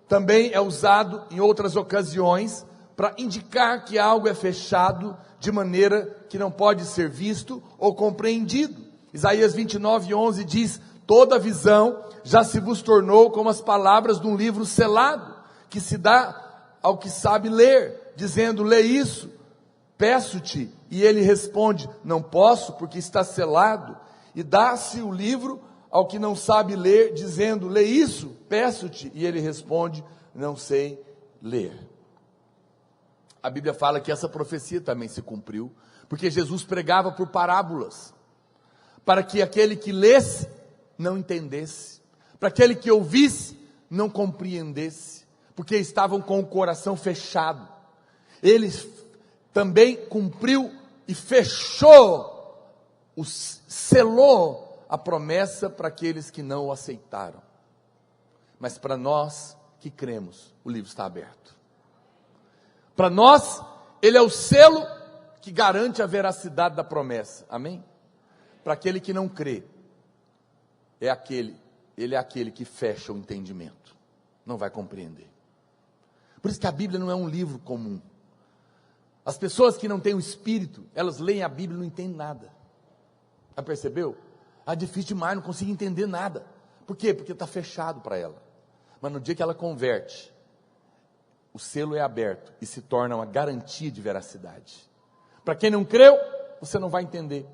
também é usado em outras ocasiões para indicar que algo é fechado de maneira que não pode ser visto ou compreendido. Isaías 29:11 diz: toda visão já se vos tornou como as palavras de um livro selado, que se dá ao que sabe ler, dizendo: lê isso, peço-te. E ele responde: não posso, porque está selado. E dá-se o livro ao que não sabe ler, dizendo: lê isso, peço-te. E ele responde: não sei ler. A Bíblia fala que essa profecia também se cumpriu, porque Jesus pregava por parábolas, para que aquele que lesse não entendesse, para aquele que ouvisse não compreendesse, porque estavam com o coração fechado. Ele também cumpriu e fechou, selou a promessa para aqueles que não o aceitaram. Mas para nós que cremos, o livro está aberto. Para nós, ele é o selo que garante a veracidade da promessa. Amém? Para aquele que não crê, ele é aquele que fecha o entendimento, não vai compreender. Por isso que a Bíblia não é um livro comum. As pessoas que não têm o Espírito, elas leem a Bíblia e não entendem nada. Já percebeu? É difícil demais, não consigo entender nada. Por quê? Porque está fechado para ela. Mas no dia que ela converte, o selo é aberto e se torna uma garantia de veracidade. Para quem não creu, você não vai entender.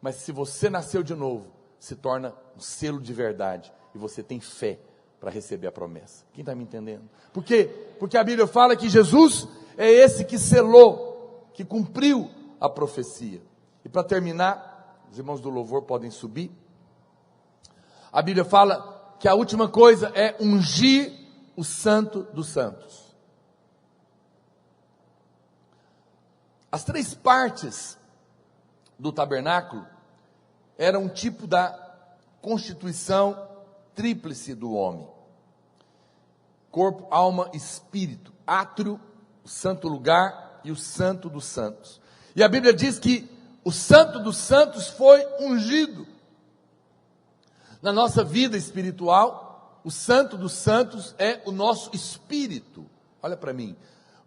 Mas se você nasceu de novo, se torna um selo de verdade e você tem fé para receber a promessa. Quem está me entendendo? Por quê? Porque a Bíblia fala que Jesus é esse que selou, que cumpriu a profecia. E para terminar, os irmãos do louvor podem subir. A Bíblia fala que a última coisa é ungir o Santo dos Santos. As 3 partes do tabernáculo eram um tipo da constituição tríplice do homem: corpo, alma e espírito, átrio, o santo lugar e o santo dos santos. E a Bíblia diz que o santo dos santos foi ungido. Na nossa vida espiritual, o santo dos santos é o nosso espírito. Olha para mim,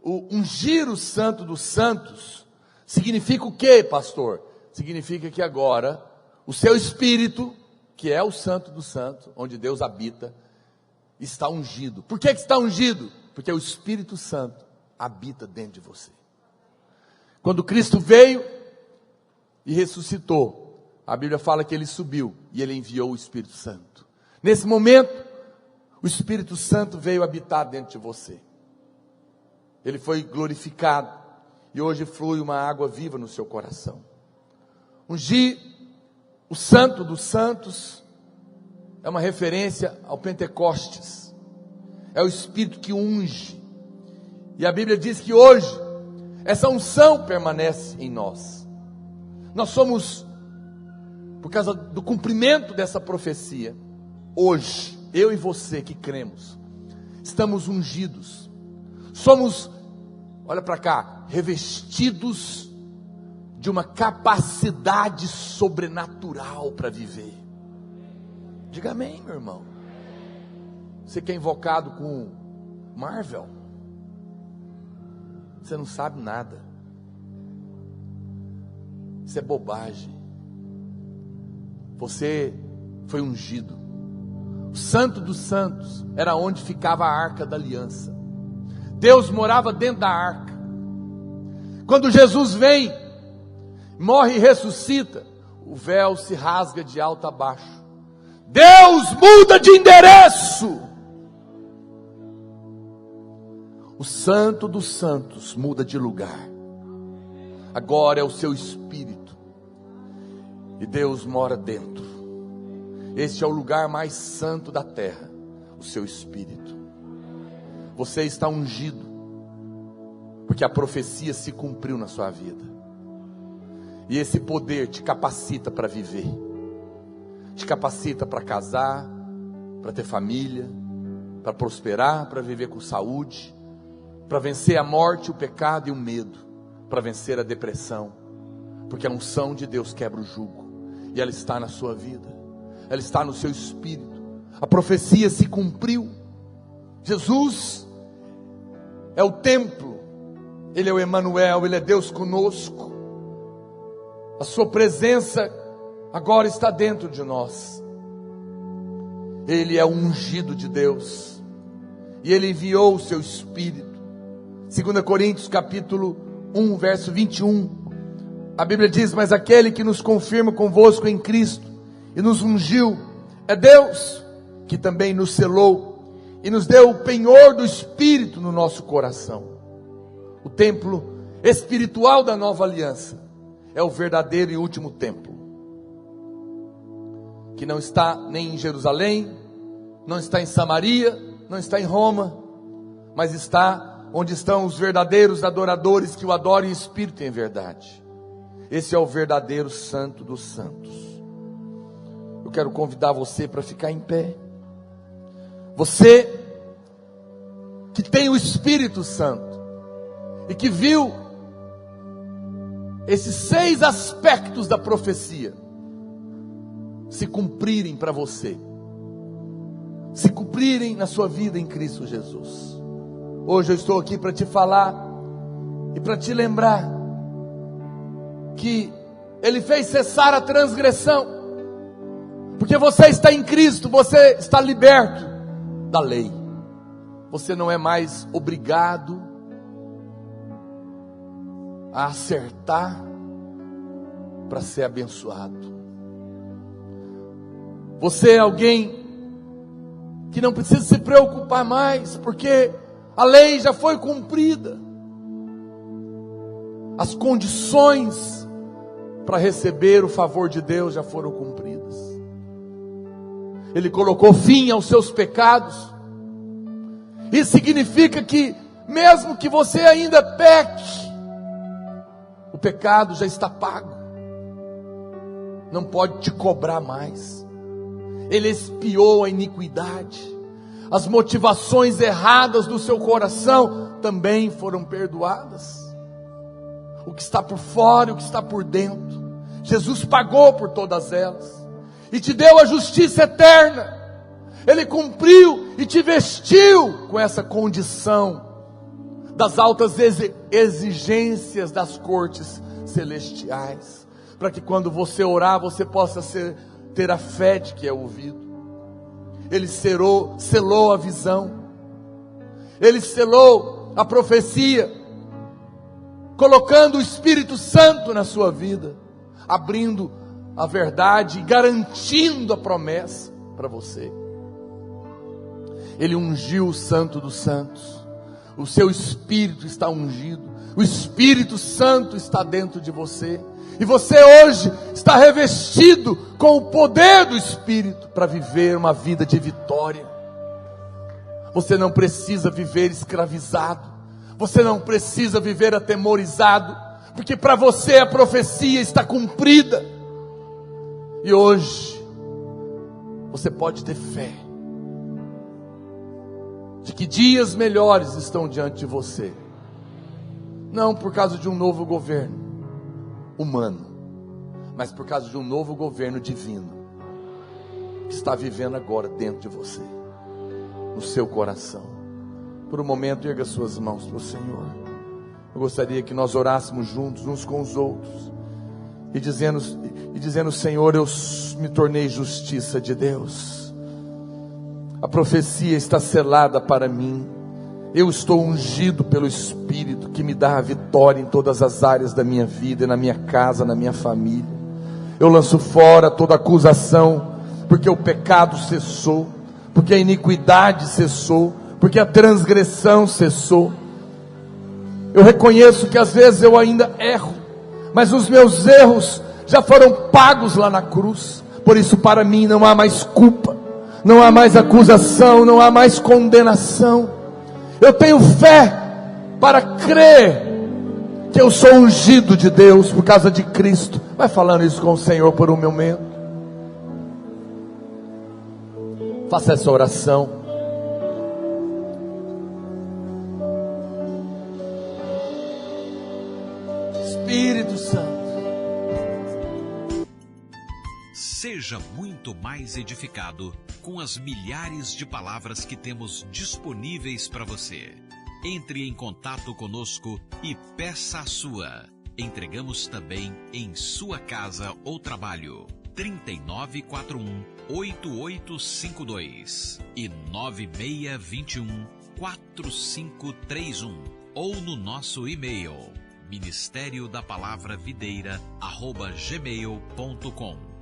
o ungir o santo dos santos significa o quê, pastor? Significa que agora o seu espírito, que é o santo dos santos, onde Deus habita, está ungido. Por que está ungido? Porque o Espírito Santo habita dentro de você. Quando Cristo veio e ressuscitou, a Bíblia fala que ele subiu e ele enviou o Espírito Santo. Nesse momento, o Espírito Santo veio habitar dentro de você. Ele foi glorificado e hoje flui uma água viva no seu coração. Ungir o Santo dos Santos é uma referência ao Pentecostes. É o Espírito que unge. E a Bíblia diz que hoje essa unção permanece em nós. Nós somos, por causa do cumprimento dessa profecia, hoje, eu e você que cremos, estamos ungidos. Somos, olha para cá, revestidos de uma capacidade sobrenatural para viver. Diga amém, meu irmão. Você que é invocado com Marvel, você não sabe nada. Isso é bobagem. Você foi ungido. O Santo dos Santos era onde ficava a Arca da Aliança. Deus morava dentro da arca. Quando Jesus vem, morre e ressuscita, o véu se rasga de alto a baixo. Deus muda de endereço. O Santo dos Santos muda de lugar. Agora é o seu Espírito. E Deus mora dentro. Este é o lugar mais santo da terra, o seu Espírito. Você está ungido, porque a profecia se cumpriu na sua vida. E esse poder te capacita para viver. Te capacita para casar, para ter família, para prosperar, para viver com saúde, para vencer a morte, o pecado e o medo, para vencer a depressão, porque a unção de Deus quebra o jugo, e ela está na sua vida, ela está no seu espírito. A profecia se cumpriu. Jesus é o templo, Ele é o Emanuel, Ele é Deus conosco. A sua presença agora está dentro de nós. Ele é o ungido de Deus, e Ele enviou o seu Espírito. 2 Coríntios capítulo 1, verso 21, a Bíblia diz: mas aquele que nos confirma convosco em Cristo e nos ungiu é Deus, que também nos selou e nos deu o penhor do Espírito no nosso coração. O templo espiritual da nova aliança é o verdadeiro e último templo, que não está nem em Jerusalém, não está em Samaria, não está em Roma, mas está onde estão os verdadeiros adoradores que o adoram em espírito e em verdade. Esse é o verdadeiro Santo dos Santos. Eu quero convidar você para ficar em pé. Você que tem o Espírito Santo e que viu esses 6 aspectos da profecia se cumprirem para você, se cumprirem na sua vida em Cristo Jesus. Hoje eu estou aqui para te falar e para te lembrar que Ele fez cessar a transgressão, porque você está em Cristo, você está liberto da lei. Você não é mais obrigado a acertar para ser abençoado. Você é alguém que não precisa se preocupar mais, porque a lei já foi cumprida. As condições para receber o favor de Deus já foram cumpridas. Ele colocou fim aos seus pecados. Isso significa que mesmo que você ainda peque, o pecado já está pago. Não pode te cobrar mais. Ele expiou a iniquidade. As motivações erradas do seu coração também foram perdoadas. O que está por fora e o que está por dentro, Jesus pagou por todas elas e te deu a justiça eterna. Ele cumpriu e te vestiu com essa condição das altas exigências das cortes celestiais, para que quando você orar, você possa ter a fé de que é ouvido. Ele selou a visão, Ele selou a profecia, colocando o Espírito Santo na sua vida, abrindo a verdade e garantindo a promessa para você. Ele ungiu o Santo dos Santos. O seu Espírito está ungido. O Espírito Santo está dentro de você. E você hoje está revestido com o poder do Espírito para viver uma vida de vitória. Você não precisa viver escravizado. Você não precisa viver atemorizado, porque para você a profecia está cumprida. E hoje você pode ter fé de que dias melhores estão diante de você. Não por causa de um novo governo humano, mas por causa de um novo governo divino que está vivendo agora dentro de você, no seu coração. Por um momento, erga suas mãos para o Senhor. Eu gostaria que nós orássemos juntos uns com os outros e dizendo: Senhor, eu me tornei justiça de Deus. A profecia está selada para mim. Eu estou ungido pelo Espírito que me dá a vitória em todas as áreas da minha vida, na minha casa, na minha família. Eu lanço fora toda acusação, porque o pecado cessou, porque a iniquidade cessou, porque a transgressão cessou. Eu reconheço que às vezes eu ainda erro, mas os meus erros já foram pagos lá na cruz. Por isso para mim não há mais culpa, não há mais acusação, não há mais condenação. Eu tenho fé para crer que eu sou ungido de Deus por causa de Cristo. Vai falando isso com o Senhor por um momento. Faça essa oração. Espírito Santo. Seja muito mais edificado com as milhares de palavras que temos disponíveis para você. Entre em contato conosco e peça a sua. Entregamos também em sua casa ou trabalho. 3941-8852 e 9621-4531 ou no nosso e-mail ministériodapalavravideira@gmail.com.